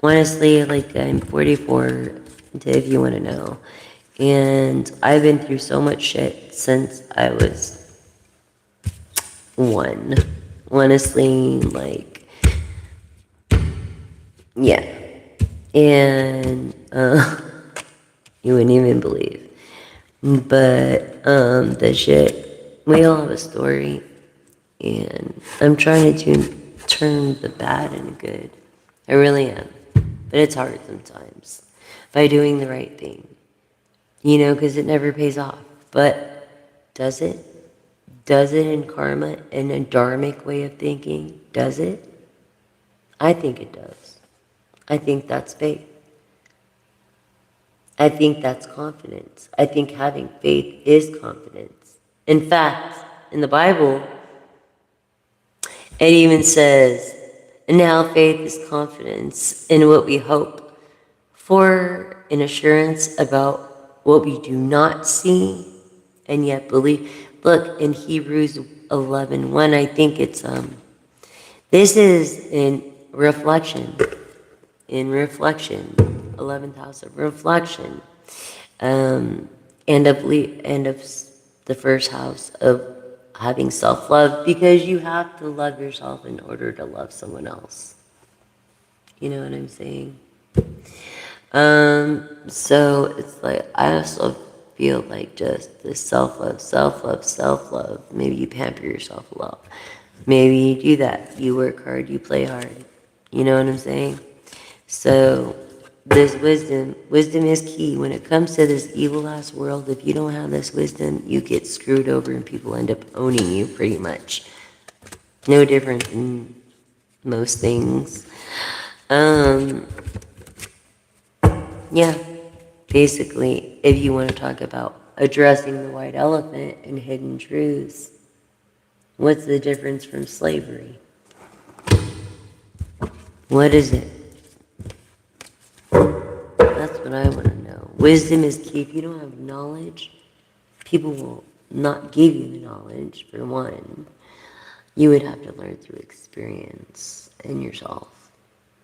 A: Honestly, like, I'm 44, if you want to know. And I've been through so much shit since I was 1. Honestly, like, yeah. And you wouldn't even believe. But the shit, we all have a story, and I'm trying to turn the bad into good. I really am. But it's hard sometimes by doing the right thing, you know, because it never pays off. But does it? Does it in karma, in a dharmic way of thinking? Does it? I think it does. I think that's faith. I think that's confidence. I think having faith is confidence. In fact, in the Bible, it even says, and now faith is confidence in what we hope for, an assurance about what we do not see and yet believe. Look, in Hebrews 11:1, I think it's, this is in reflection, 11th house of reflection. And of the first house of having self-love, because you have to love yourself in order to love someone else. You know what I'm saying? So it's like, I also feel like just this self-love, self-love, self-love. Maybe you pamper yourself a lot. Maybe you do that. You work hard, you play hard. You know what I'm saying? So this wisdom is key. When it comes to this evil ass world, if you don't have this wisdom, you get screwed over and people end up owning you pretty much. No different than most things. Yeah, basically, if you want to talk about addressing the white elephant and hidden truths, what's the difference from slavery? What is it? That's what I want to know. Wisdom is key. If you don't have knowledge, people will not give you the knowledge, for one. You would have to learn through experience and yourself.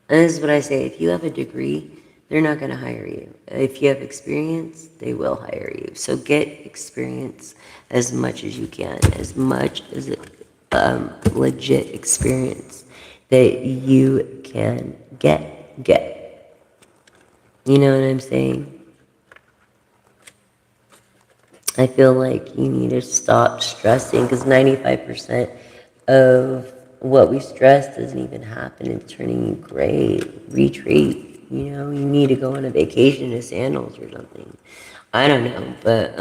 A: And this is what I say. If you have a degree, they're not going to hire you. If you have experience, they will hire you. So get experience as much as you can, as much as legit experience that you can get. You know what I'm saying? I feel like you need to stop stressing, because 95% of what we stress doesn't even happen. It's turning you gray. Retreat. You know, you need to go on a vacation to sandals or something. I don't know, but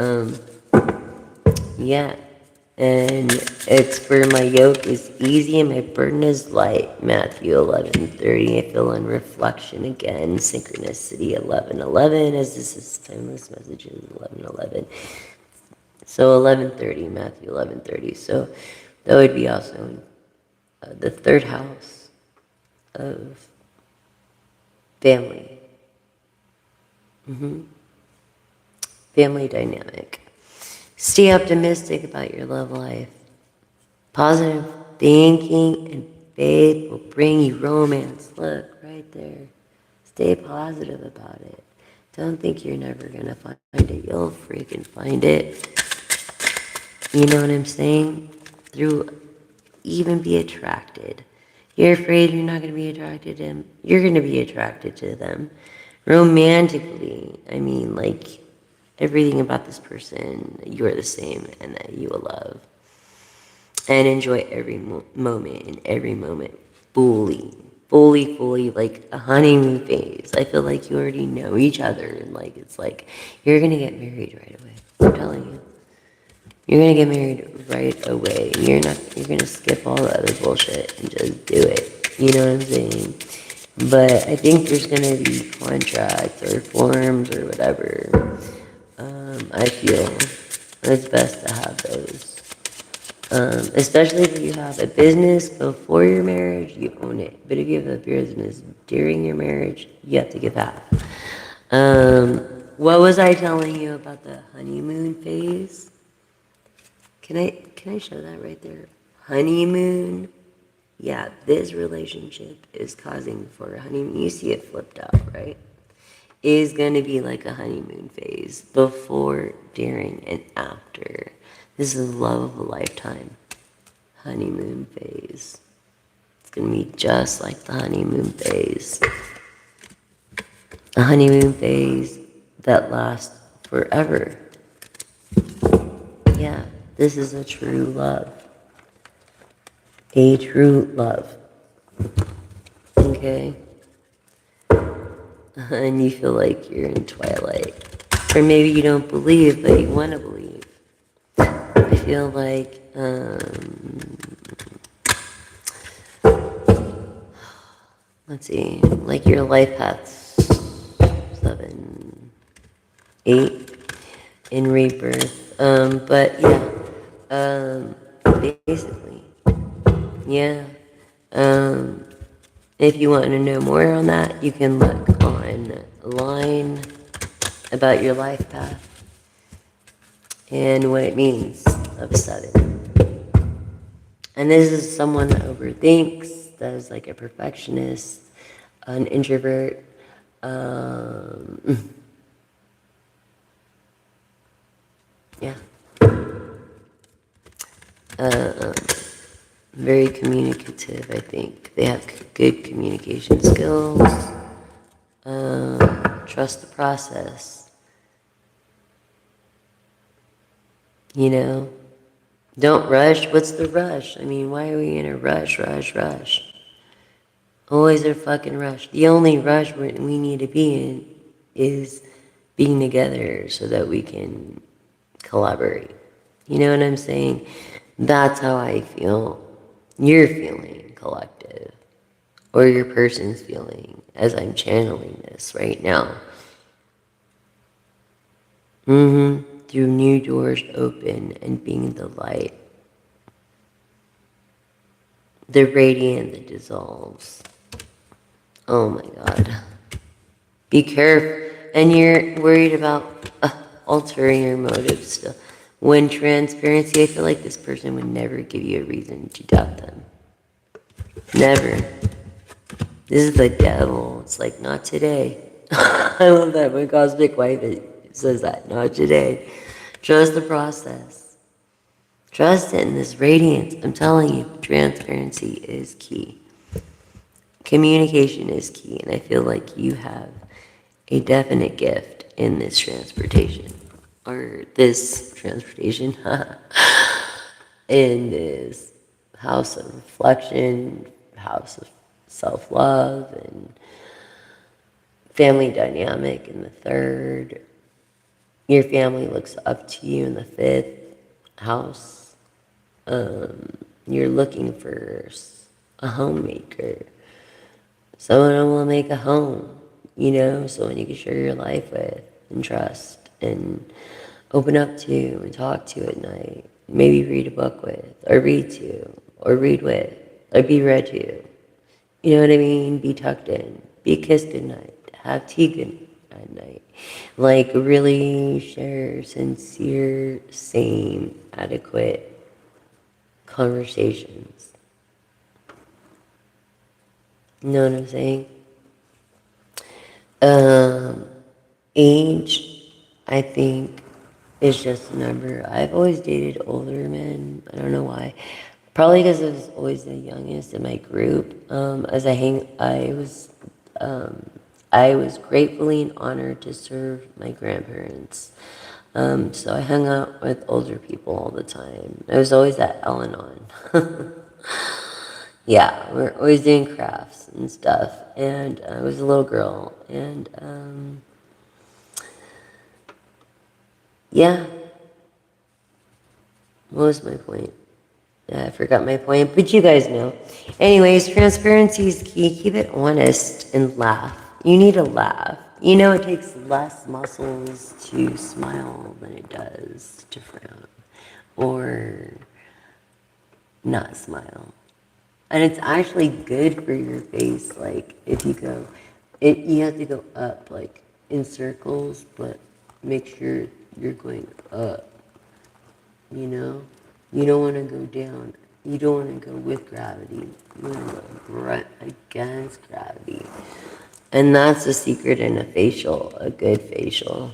A: yeah. And it's for my yoke is easy and my burden is light. Matthew 11:30. I feel on reflection again. Synchronicity 11:11. As this is timeless messages 11:11. So 11:30, Matthew 11:30. So that would be also in the third house of family. Family dynamic. Stay optimistic about your love life. Positive thinking and faith will bring you romance. Look, right there. Stay positive about it. Don't think you're never going to find it. You'll freaking find it. You know what I'm saying? Through even be attracted. You're afraid you're not going to be attracted to them. You're going to be attracted to them. Romantically, I mean, like, everything about this person, you're the same and that you will love. And enjoy every moment, and every moment fully, like a honeymoon phase. I feel like you already know each other, and like, it's like, you're going to get married right away. I'm telling you. You're going to get married right away. You're going to skip all the other bullshit and just do it. You know what I'm saying? But I think there's going to be contracts or forms or whatever I feel it's best to have those. Especially if you have a business before your marriage, you own it. But if you have a business during your marriage, you have to give half. Um, what was I telling you about the honeymoon phase? Can I show that right there? Honeymoon. Yeah, this relationship is causing for a honeymoon. You see it flipped up, right? Is going to be like a honeymoon phase before, during, and after. This is the love of a lifetime. Honeymoon phase. It's going to be just like the honeymoon phase. A honeymoon phase that lasts forever. Yeah, this is a true love. A true love. Okay? And you feel like you're in twilight. Or maybe you don't believe, but you want to believe. I feel like, let's see, like your life path's 7, 8 in rebirth. But yeah, basically, yeah. If you want to know more on that, you can look online about your life path and what it means of 7. And this is someone that overthinks, that is like a perfectionist, an introvert. Yeah. Very communicative, I think. They have good communication skills. Trust the process. You know? Don't rush. What's the rush? I mean, why are we in a rush? Always a fucking rush. The only rush we need to be in is being together so that we can collaborate. You know what I'm saying? That's how I feel. You're feeling collective. Or your person's feeling as I'm channeling this right now. Through new doors open and being the light. The radiant that dissolves. Oh my God. Be careful. And you're worried about altering your motives still. When transparency, I feel like this person would never give you a reason to doubt them. Never. This is the devil. It's like, not today. I love that. My cosmic wife says that. Not today. Trust the process. Trust it in this radiance. I'm telling you, transparency is key. Communication is key. And I feel like you have a definite gift in this transportation. Or this transportation. In this house of reflection, house of self-love, and family dynamic in the 3rd. Your family looks up to you in the 5th house. You're looking for a homemaker. Someone who will make a home, you know, someone you can share your life with and trust and open up to and talk to at night. Maybe read a book with, or read to, or read with, or be read to. You know what I mean? Be tucked in. Be kissed goodnight. Have tea good at night. Like, really share sincere, sane, adequate conversations. You know what I'm saying? Age, I think, is just a number. I've always dated older men. I don't know why. Probably because I was always the youngest in my group. I was gratefully and honored to serve my grandparents. So I hung out with older people all the time. I was always at Al-Anon. Yeah, we're always doing crafts and stuff. And I was a little girl. And yeah. What was my point? I forgot my point, but you guys know. Anyways, transparency is key. Keep it honest and laugh. You need to laugh. You know, it takes less muscles to smile than it does to frown or not smile. And it's actually good for your face. Like, if you go, you have to go up, like, in circles, but make sure you're going up, you know? You don't want to go down. You don't want to go with gravity. You want to go against gravity. And that's the secret in a facial, a good facial.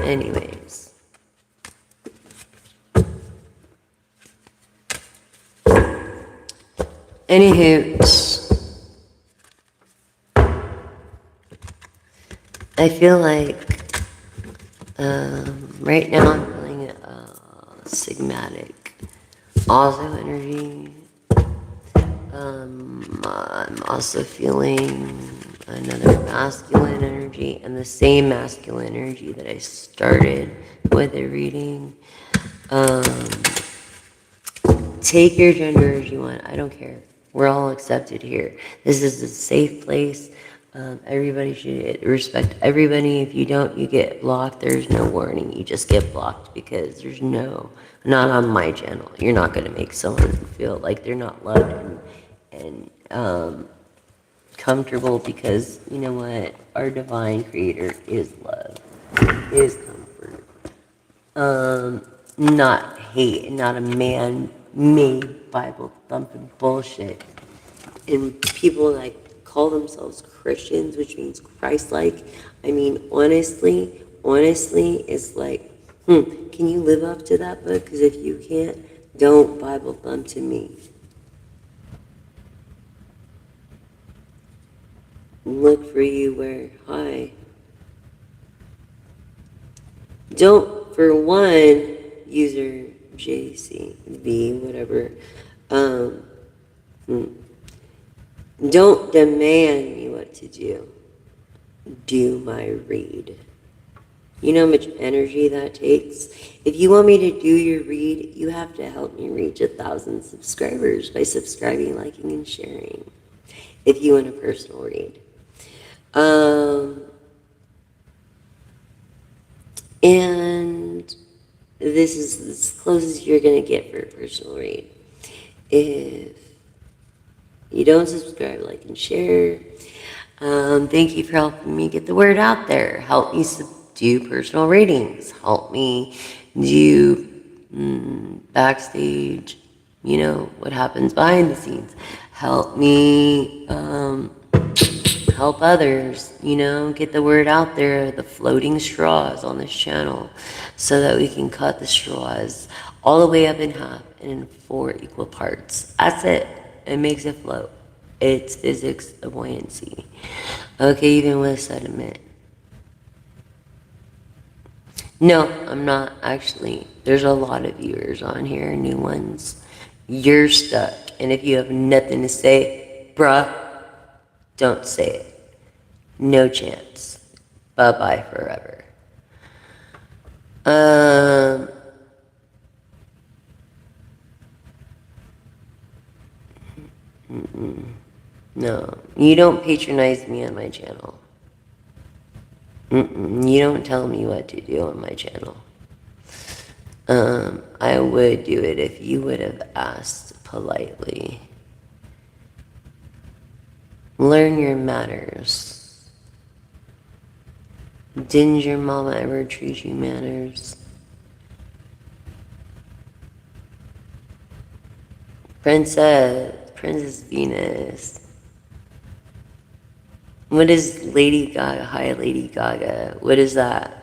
A: Anyways. Anywho, I feel like right now I'm feeling sigmatic also energy. I'm also feeling another masculine energy, and the same masculine energy that I started with the reading. Take your gender as you want. I don't care. We're all accepted here. This is a safe place. Everybody should respect everybody. If you don't, you get blocked. There's no warning. You just get blocked because there's not on my channel. You're not going to make someone feel like they're not loved and comfortable, because you know what? Our divine creator is love, is comfort. Not hate, not a man-made Bible thumping bullshit. And people that call themselves Christians, which means Christ-like, I mean, honestly, it's like, can you live up to that book? Because if you can't, don't Bible thump to me. Look for you where, hi. Don't, for one, user JCV, whatever, don't demand me what to do. Do my read. You know how much energy that takes? If you want me to do your read, you have to help me reach 1,000 subscribers by subscribing, liking, and sharing. If you want a personal read. And this is as close as you're going to get for a personal read. If you don't subscribe, like, and share, thank you for helping me get the word out there. Help me do personal readings. Help me do backstage, you know, what happens behind the scenes. Help me help others, you know, get the word out there, the floating straws on this channel, so that we can cut the straws all the way up in half and in 4 equal parts. That's it. It makes it float. It's physics of buoyancy. Okay, even with sediment. No, I'm not actually. There's a lot of viewers on here, new ones. You're stuck. And if you have nothing to say, bruh, don't say it. No chance. Bye-bye forever. No, you don't patronize me on my channel. You don't tell me what to do on my channel. I would do it if you would have asked politely. Learn your manners. Didn't your mama ever teach you manners? Princess Venus. What is Lady Gaga? Hi, Lady Gaga. What is that?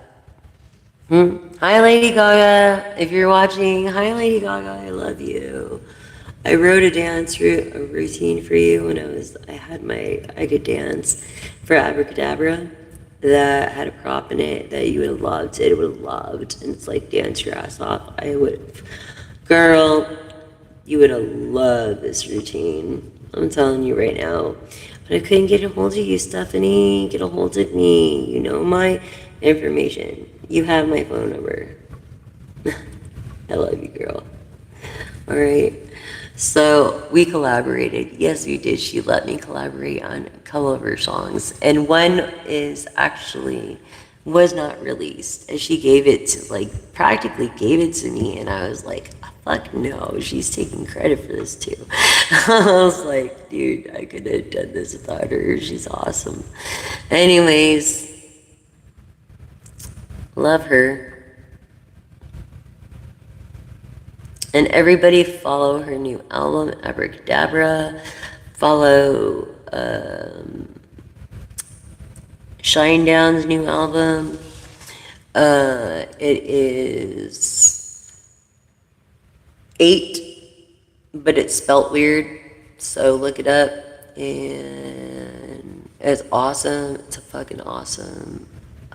A: Hi, Lady Gaga. If you're watching, hi, Lady Gaga. I love you. I wrote a dance routine for you when I could dance for Abracadabra that had a prop in it that you would have loved. It would have loved. And it's like, dance your ass off. Girl, you would have loved this routine. I'm telling you right now. But I couldn't get a hold of you, Stephanie. Get a hold of me. You know my information. You have my phone number. I love you, girl. All right. So we collaborated. Yes, we did. She let me collaborate on a couple of her songs. And one is actually was not released. And she gave it to like practically gave it to me and I was like, fuck no, she's taking credit for this too. I was like, dude, I could have done this without her. She's awesome. Anyways, love her. And everybody follow her new album, Abracadabra. Follow Shinedown's new album. It is 8, but it's spelt weird. So look it up. And it's awesome. It's a fucking awesome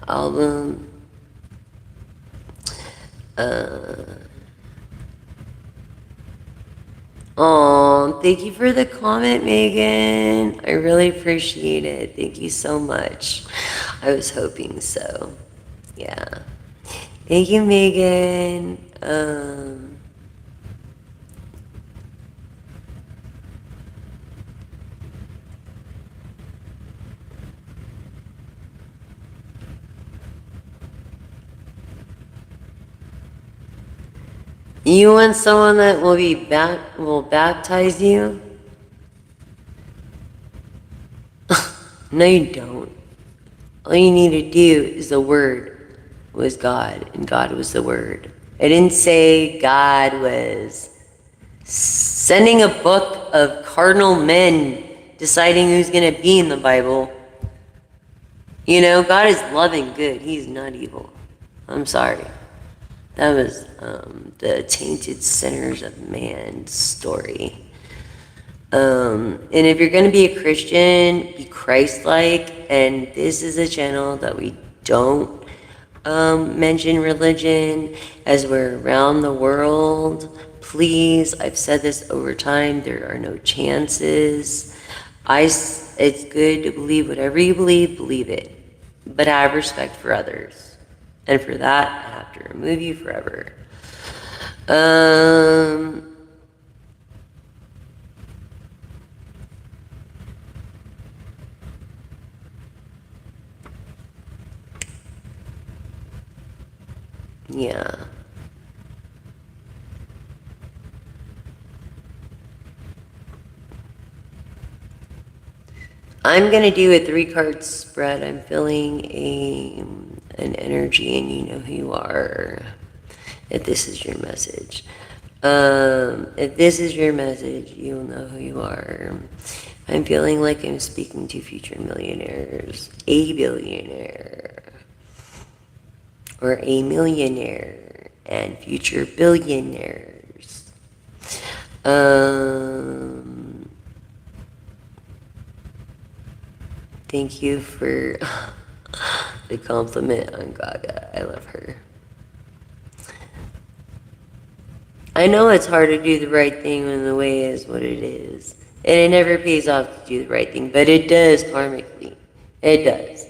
A: album. Oh, thank you for the comment, Megan. I really appreciate it. Thank you so much. I was hoping so. Yeah. Thank you, Megan. You want someone that will baptize you? No, you don't. All you need to do is the Word was God, and God was the Word. I didn't say God was sending a book of cardinal men deciding who's going to be in the Bible. You know, God is loving good. He's not evil. I'm sorry. That was the tainted sinners of man story. And if you're going to be a Christian, be Christ-like. And this is a channel that we don't mention religion as we're around the world. Please, I've said this over time, there are no chances. It's good to believe whatever you believe it. But have respect for others. And for that, I have to remove you forever. Yeah. I'm going to do a 3-card spread. I'm feeling an energy and you know who you are. If this is your message. If this is your message, you'll know who you are. I'm feeling like I'm speaking to future millionaires. A billionaire. Or a millionaire. And future billionaires. Thank you for the compliment on Gaga. I love her. I know it's hard to do the right thing when the way is what it is. And it never pays off to do the right thing, but it does karmically. It does.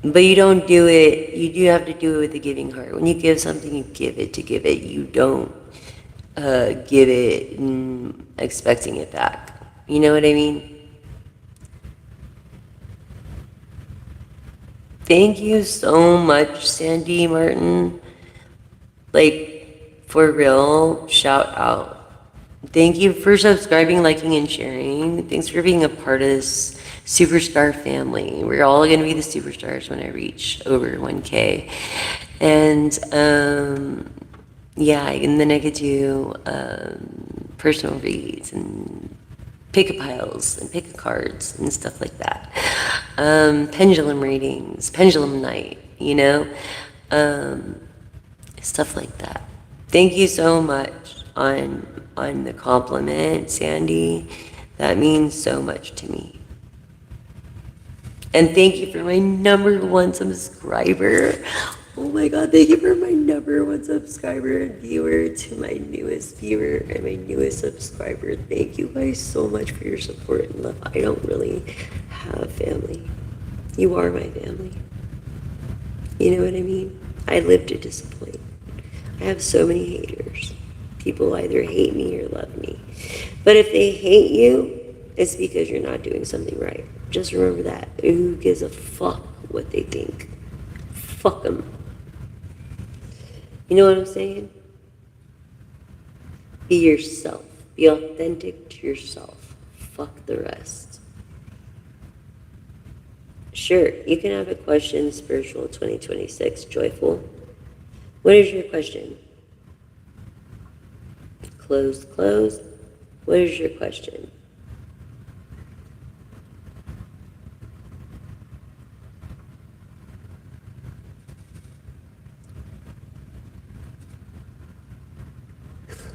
A: But you don't do it, you do have to do it with a giving heart. When you give something, you give it to give it. You don't give it expecting it back. You know what I mean? Thank you so much, Sandy Martin. Like, for real, shout out. Thank you for subscribing, liking, and sharing. Thanks for being a part of this superstar family. We're all going to be the superstars when I reach over 1K. And, yeah, and then I could do personal reads and pick-a piles and pick-a cards and stuff like that. Pendulum readings, pendulum night, you know? Stuff like that. Thank you so much on the compliment, Sandy. That means so much to me. And thank you for my #1 subscriber. Oh my God, thank you for my #1 subscriber and viewer to my newest viewer and my newest subscriber. Thank you guys so much for your support and love. I don't really have family. You are my family. You know what I mean? I live to disappoint. I have so many haters. People either hate me or love me. But if they hate you, it's because you're not doing something right. Just remember that. Who gives a fuck what they think? Fuck them. You know what I'm saying? Be yourself. Be authentic to yourself. Fuck the rest. Sure, you can have a question, spiritual 2026, joyful. What is your question? Closed. What is your question?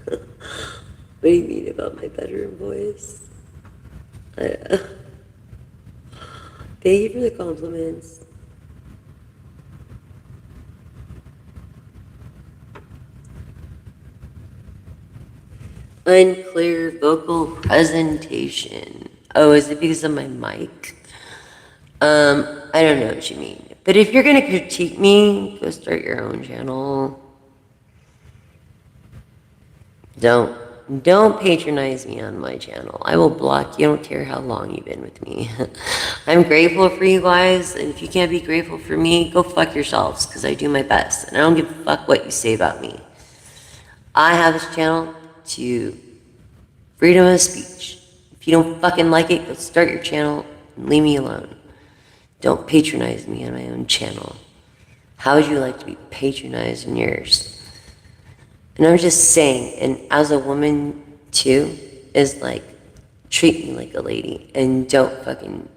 A: What do you mean about my bedroom voice? Thank you for the compliments. Unclear vocal presentation. Oh, is it because of my mic? I don't know what you mean. But if you're gonna critique me, go start your own channel. Don't patronize me on my channel. I will block you. I don't care how long you've been with me. I'm grateful for you guys, and if you can't be grateful for me, go fuck yourselves, because I do my best, and I don't give a fuck what you say about me. I have this channel to freedom of speech. If you don't fucking like it, go start your channel and leave me alone. Don't patronize me on my own channel. How would you like to be patronized in yours? And I'm just saying, and as a woman too, is like, treat me like a lady and don't fucking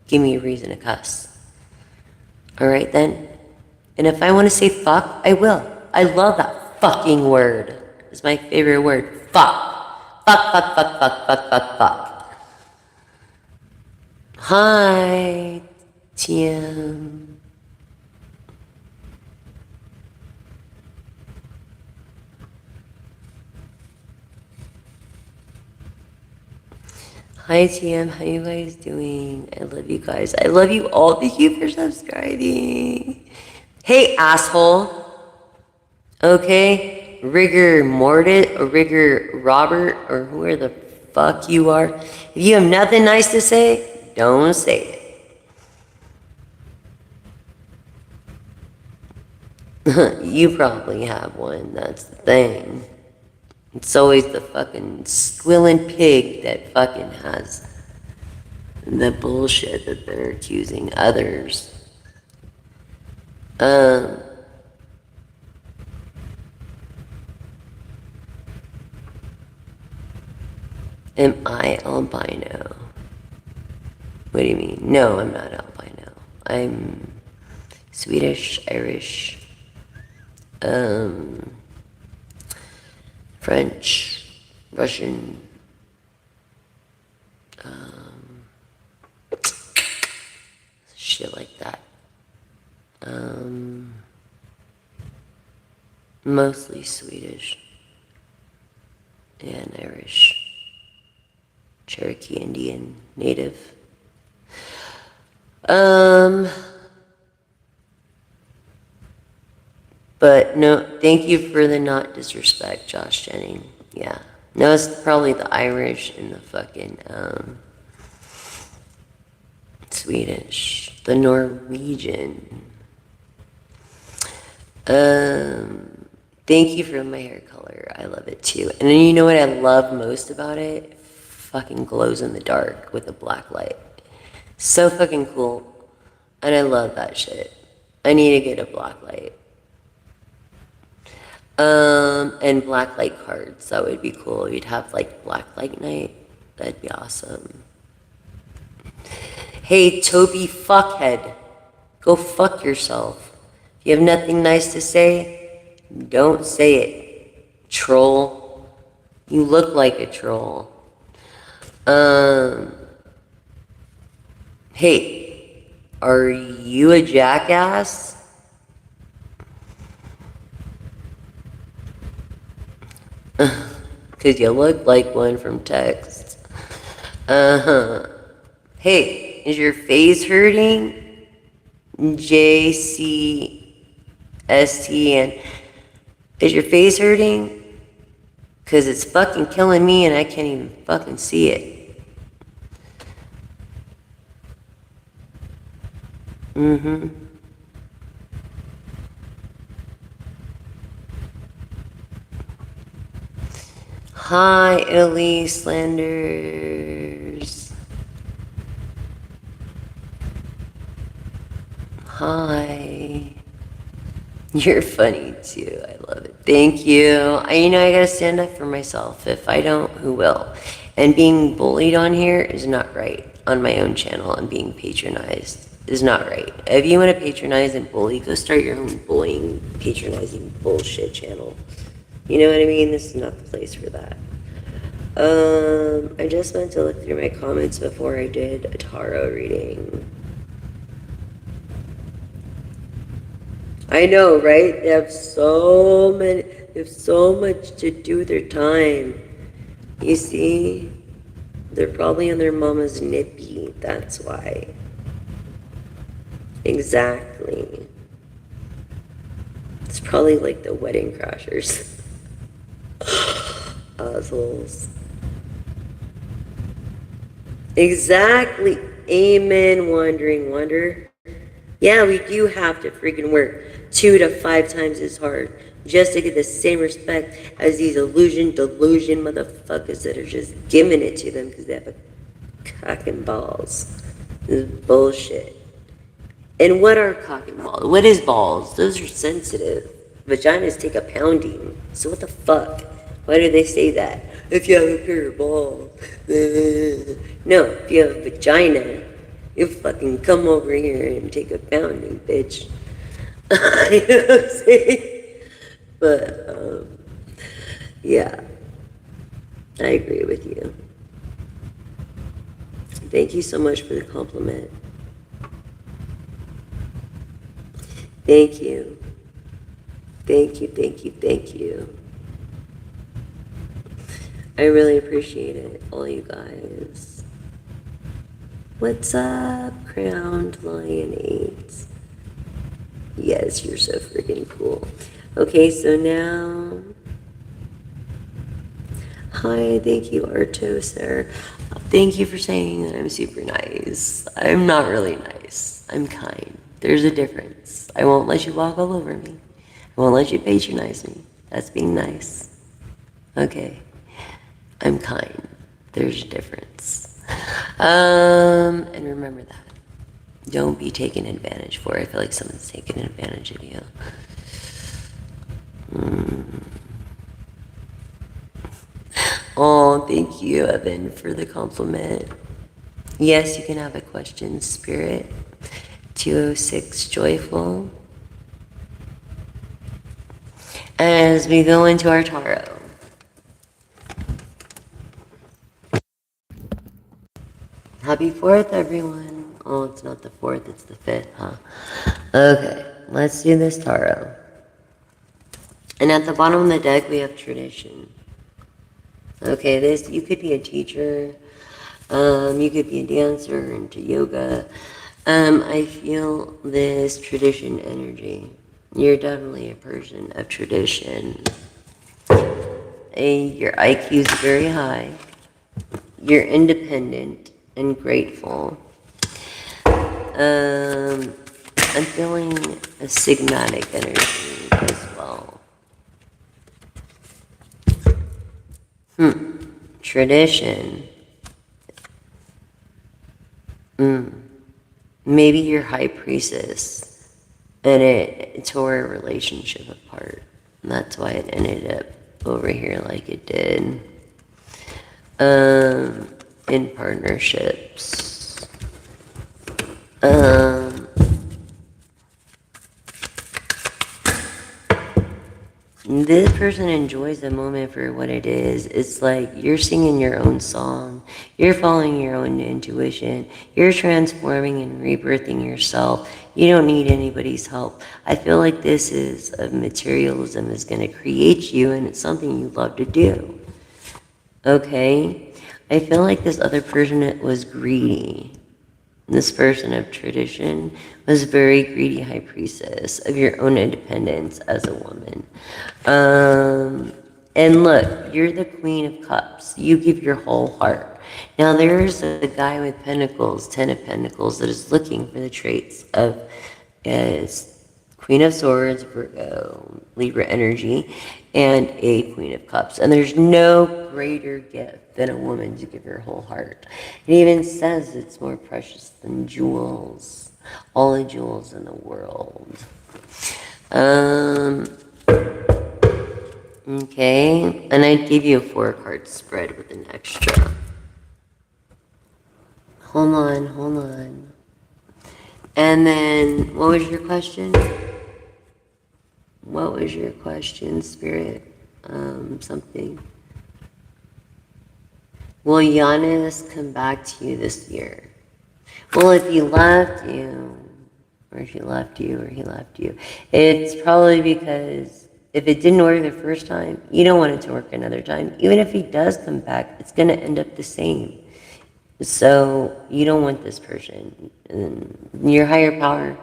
A: give me a reason to cuss. Alright then? And if I want to say fuck, I will. I love that fucking word. It's my favorite word. Fuck. Fuck. Hi, TM. Hi TM, how you guys doing? I love you guys. I love you all. Thank you for subscribing. Hey, asshole. Okay? Rigor Mortis, or Rigor Robert, or whoever the fuck you are. If you have nothing nice to say, don't say it. You probably have one, that's the thing. It's always the fucking squilling pig that fucking has the bullshit that they're accusing others. Am I albino? What do you mean? No, I'm not albino. I'm Swedish, Irish, French, Russian, shit like that. Mostly Swedish and Irish, Cherokee Indian, Native. But no, thank you for the not disrespect, Josh Jennings. Yeah. No, it's probably the Irish and the fucking, Swedish. The Norwegian. Thank you for my hair color. I love it too. And then you know what I love most about it? It fucking glows in the dark with a black light. So fucking cool. And I love that shit. I need to get a black light. And black light cards, that would be cool. You'd have like black light night. That'd be awesome. Hey, Toby fuckhead. Go fuck yourself. If you have nothing nice to say, don't say it. Troll. You look like a troll. Hey, are you a jackass? Because you look like one from text. Hey, is your face hurting? JCSTN. Is your face hurting? Because it's fucking killing me and I can't even fucking see it. Mm-hmm. Hi, Elise Landers. Hi. You're funny too. I love it. Thank you. I gotta stand up for myself. If I don't, who will? And being bullied on here is not right. On my own channel and being patronized is not right. If you want to patronize and bully, go start your own bullying, patronizing bullshit channel. You know what I mean? This is not the place for that. I just meant to look through my comments before I did a tarot reading. I know, right? They have so much to do with their time. You see? They're probably on their mama's nippy, that's why. Exactly. It's probably like the wedding crashers. Assholes. Exactly. Amen, wandering wonder. Yeah, we do have to freaking work 2 to 5 times as hard just to get the same respect as these delusion motherfuckers that are just giving it to them because they have a cock and balls. This is bullshit. And what are cock and balls? What is balls? Those are sensitive. Vaginas take a pounding. So what the fuck? Why do they say that? If you have a pair of balls. No, if you have a vagina, you fucking come over here and take a pounding, bitch. You know what I'm saying? But, yeah. I agree with you. Thank you so much for the compliment. Thank you. Thank you, thank you, thank you. I really appreciate it, all you guys. What's up, Crowned Lion 8? Yes, you're so freaking cool. Okay, so now... Hi, thank you, Arto, sir. Thank you for saying that I'm super nice. I'm not really nice. I'm kind. There's a difference. I won't let you walk all over me. I won't let you patronize me. That's being nice. Okay. I'm kind. There's a difference. And remember that. Don't be taken advantage for. I feel like someone's taking advantage of you. Oh, thank you, Evan, for the compliment. Yes, you can have a question, Spirit. 206 Joyful. As we go into our tarot. Happy 4th, everyone. Oh, it's not the 4th, it's the 5th, huh? Okay, let's do this tarot. And at the bottom of the deck, we have tradition. Okay, you could be a teacher. You could be a dancer into yoga. I feel this tradition energy. You're definitely a person of tradition. Your IQ is very high. You're independent and grateful. I'm feeling a sigmatic energy as well. Tradition. Maybe you're high priestess, and it tore a relationship apart. And that's why it ended up over here like it did. In partnerships. This person enjoys the moment for what it is. It's like you're singing your own song. You're following your own intuition. You're transforming and rebirthing yourself. You don't need anybody's help. I feel like this is of materialism is going to create you, and it's something you love to do. Okay? I feel like this other person was greedy. This person of tradition was very greedy high priestess of your own independence as a woman. And look, you're the Queen of Cups. You give your whole heart. Now, there's a guy with Pentacles, Ten of Pentacles, that is looking for the traits of Queen of Swords, Virgo, Libra energy, and a Queen of Cups. And there's no greater gift than a woman to give her whole heart. It even says it's more precious than jewels, all the jewels in the world. Okay, and I'd give you a 4-card spread with an extra. Hold on. And then, what was your question? What was your question, Spirit? Something. Will Giannis come back to you this year? Well, if he left you, or she left you, or he left you, it's probably because if it didn't work the first time, you don't want it to work another time. Even if he does come back, it's going to end up the same. So you don't want this person. And your higher power,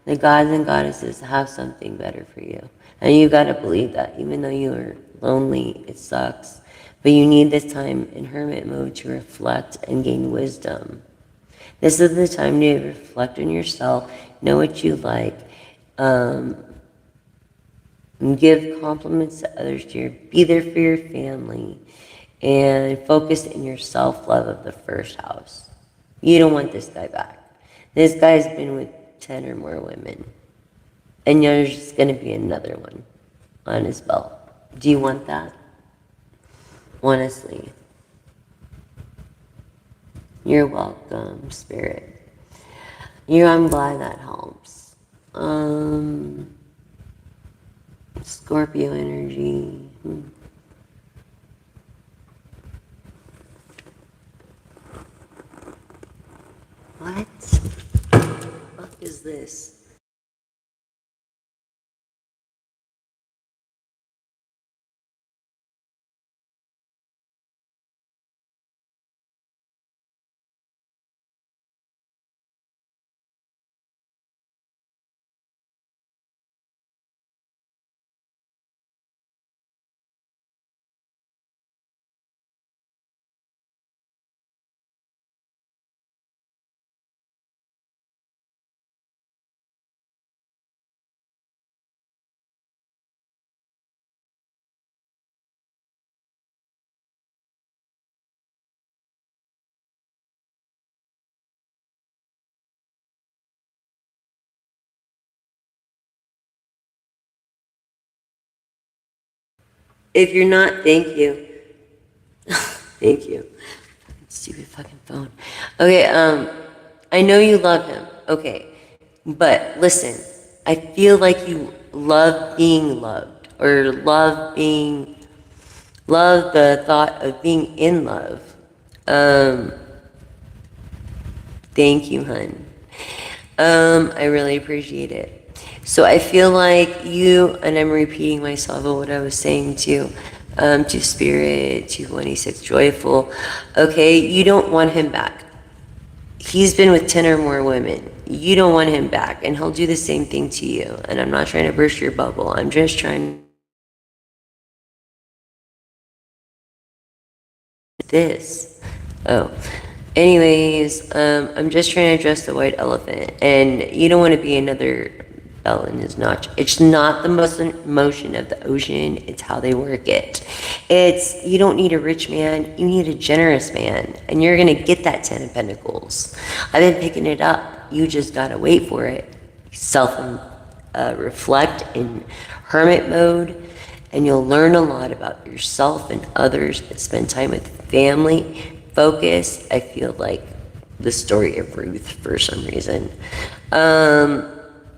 A: the gods and goddesses have something better for you. And you got to believe that. Even though you are lonely, it sucks. But you need this time in hermit mode to reflect and gain wisdom. This is the time to reflect on yourself, know what you like, give compliments to others, be there for your family, and focus in your self-love of the first house. You don't want this guy back. This guy's been with 10 or more women, and there's just going to be another one on his belt. Do you want that? Honestly. You're welcome, Spirit. I'm glad that helps. Scorpio energy. What? The fuck is this? If you're not, thank you. Thank you. Stupid fucking phone. Okay, I know you love him. Okay. But listen, I feel like you love being loved, or love the thought of being in love. Thank you, hun. I really appreciate it. So I feel like you, and I'm repeating myself of what I was saying to Spirit, 226 Joyful. Okay, you don't want him back. He's been with 10 or more women. You don't want him back, and he'll do the same thing to you. And I'm not trying to burst your bubble. I'm just trying this. Oh. Anyways, I'm just trying to address the white elephant. And you don't want to be another bell in his notch. It's not the motion of the ocean. It's how they work it. You don't need a rich man. You need a generous man. And you're going to get that 10 of Pentacles. I've been picking it up. You just got to wait for it. Reflect in hermit mode. And you'll learn a lot about yourself and others. Spend time with family. Focus. I feel like the story of Ruth for some reason.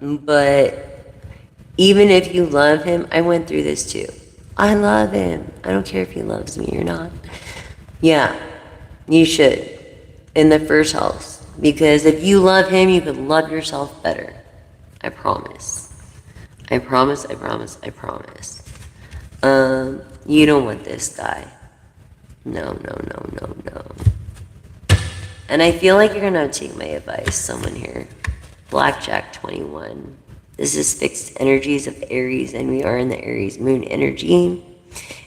A: But even if you love him, I went through this too. I love him. I don't care if he loves me or not. Yeah, you should. In the first house. Because if you love him, you can love yourself better. I promise. I promise. You don't want this guy. No. And I feel like you're going to take my advice, someone here. Blackjack 21. This is fixed energies of Aries, and we are in the Aries moon energy.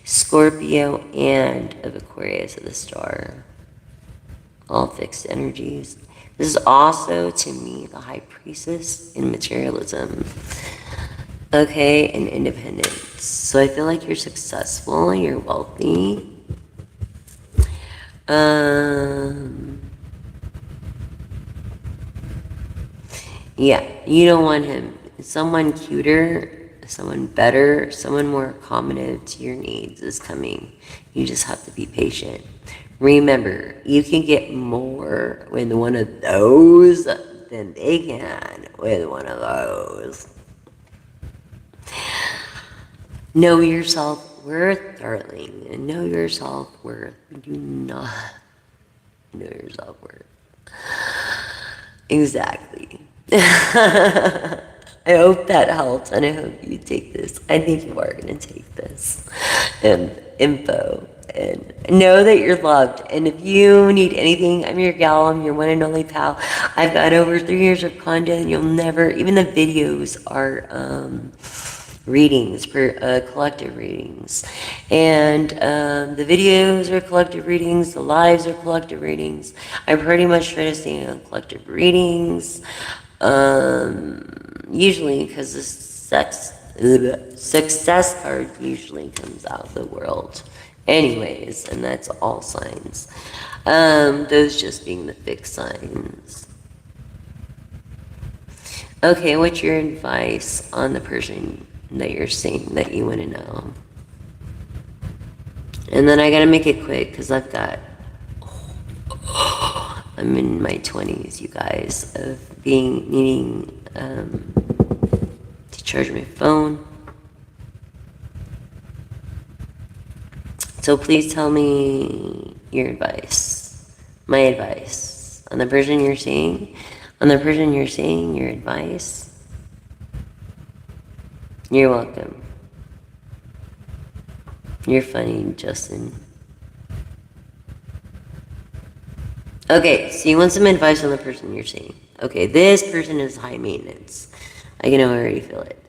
A: Scorpio and of Aquarius of the star. All fixed energies. This is also, to me, the high priestess in materialism. Okay, and independence. So I feel like you're successful, you're wealthy. Yeah, you don't want him. Someone cuter, someone better, someone more accommodative to your needs is coming. You just have to be patient. Remember, you can get more with one of those than they can with one of those. Know your self-worth, darling, and know your self-worth. Do not know your self-worth. Exactly. I hope that helps, and I hope you take this. I think you are going to take this info and know that you're loved. And if you need anything, I'm your gal, I'm your one and only pal. I've got over 3 years of content. You'll never, even the videos are readings, collective readings. And the videos are collective readings, the lives are collective readings. I pretty much try to stay on collective readings. Usually because the success card usually comes out of the world anyways, and that's all signs. Those just being the fixed signs. Okay, what's your advice on the person that you're seeing that you want to know? And then I gotta make it quick because I've got I'm in my 20s, you guys, of needing to charge my phone. So please tell me your advice, my advice on the person you're seeing, your advice. You're welcome. You're funny, Justin. Okay, so you want some advice on the person you're seeing. Okay, this person is high maintenance. I can already feel it.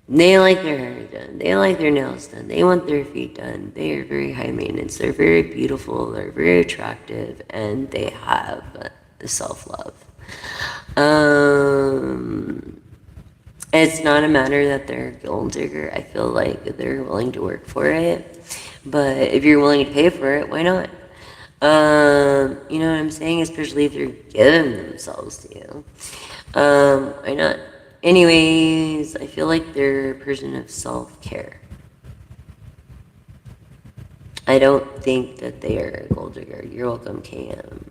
A: They like their hair done. They like their nails done. They want their feet done. They are very high maintenance. They're very beautiful. They're very attractive. And they have self-love. It's not a matter that they're a gold digger. I feel like they're willing to work for it. But if you're willing to pay for it, why not? You know what I'm saying? Especially if they're giving themselves to you. Why not? Anyways, I feel like they're a person of self-care. I don't think that they are a gold digger. You're welcome, KM.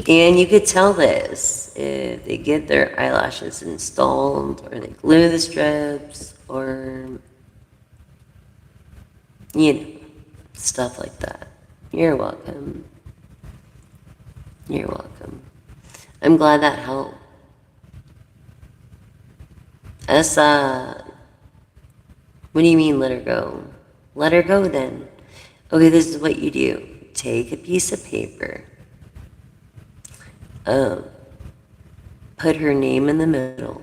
A: And you could tell this if they get their eyelashes installed, or they glue the strips, or, you know, stuff like that. You're welcome. You're welcome. I'm glad that helped. Essa, what do you mean let her go? Let her go then. Okay, this is what you do. Take a piece of paper. Put her name in the middle.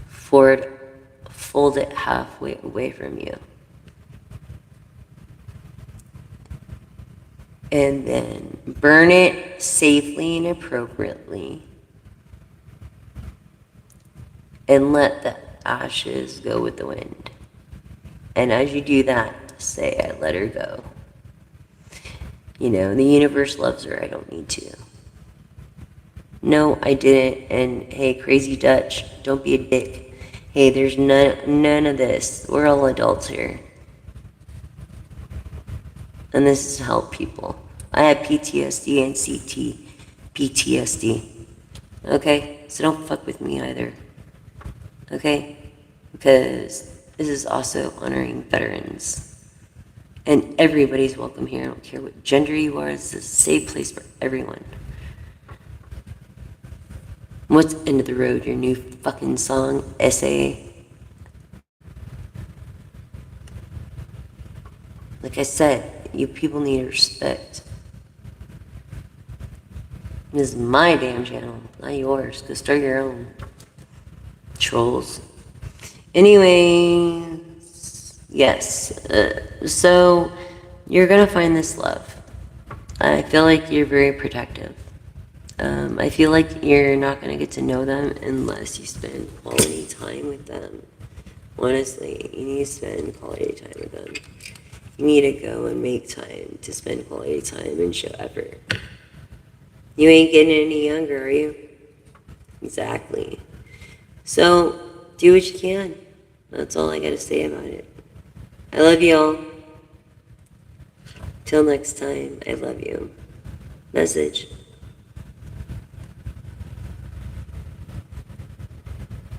A: Fold it halfway away from you. And then burn it safely and appropriately. And let the ashes go with the wind. And as you do that, say, I let her go. You know, the universe loves her, I don't need to. No, I didn't, and hey, crazy Dutch, don't be a dick. Hey, there's none of this. We're all adults here. And this is to help people. I have PTSD and CT PTSD. Okay? So don't fuck with me either. Okay? Because this is also honoring veterans. And everybody's welcome here. I don't care what gender you are. This is a safe place for everyone. What's End of the Road, your new fucking song? SA. Like I said, you people need respect. This is my damn channel, not yours. Go start your own. Trolls. Anyways, yes. So you're gonna find this love. I feel like you're very protective. I feel like you're not gonna get to know them unless you spend quality time with them. Honestly, you need to spend quality time with them. You need to go and make time to spend quality time and show effort. You ain't getting any younger, are you? Exactly. So, do what you can. That's all I gotta say about it. I love you all. Till next time, I love you. Message.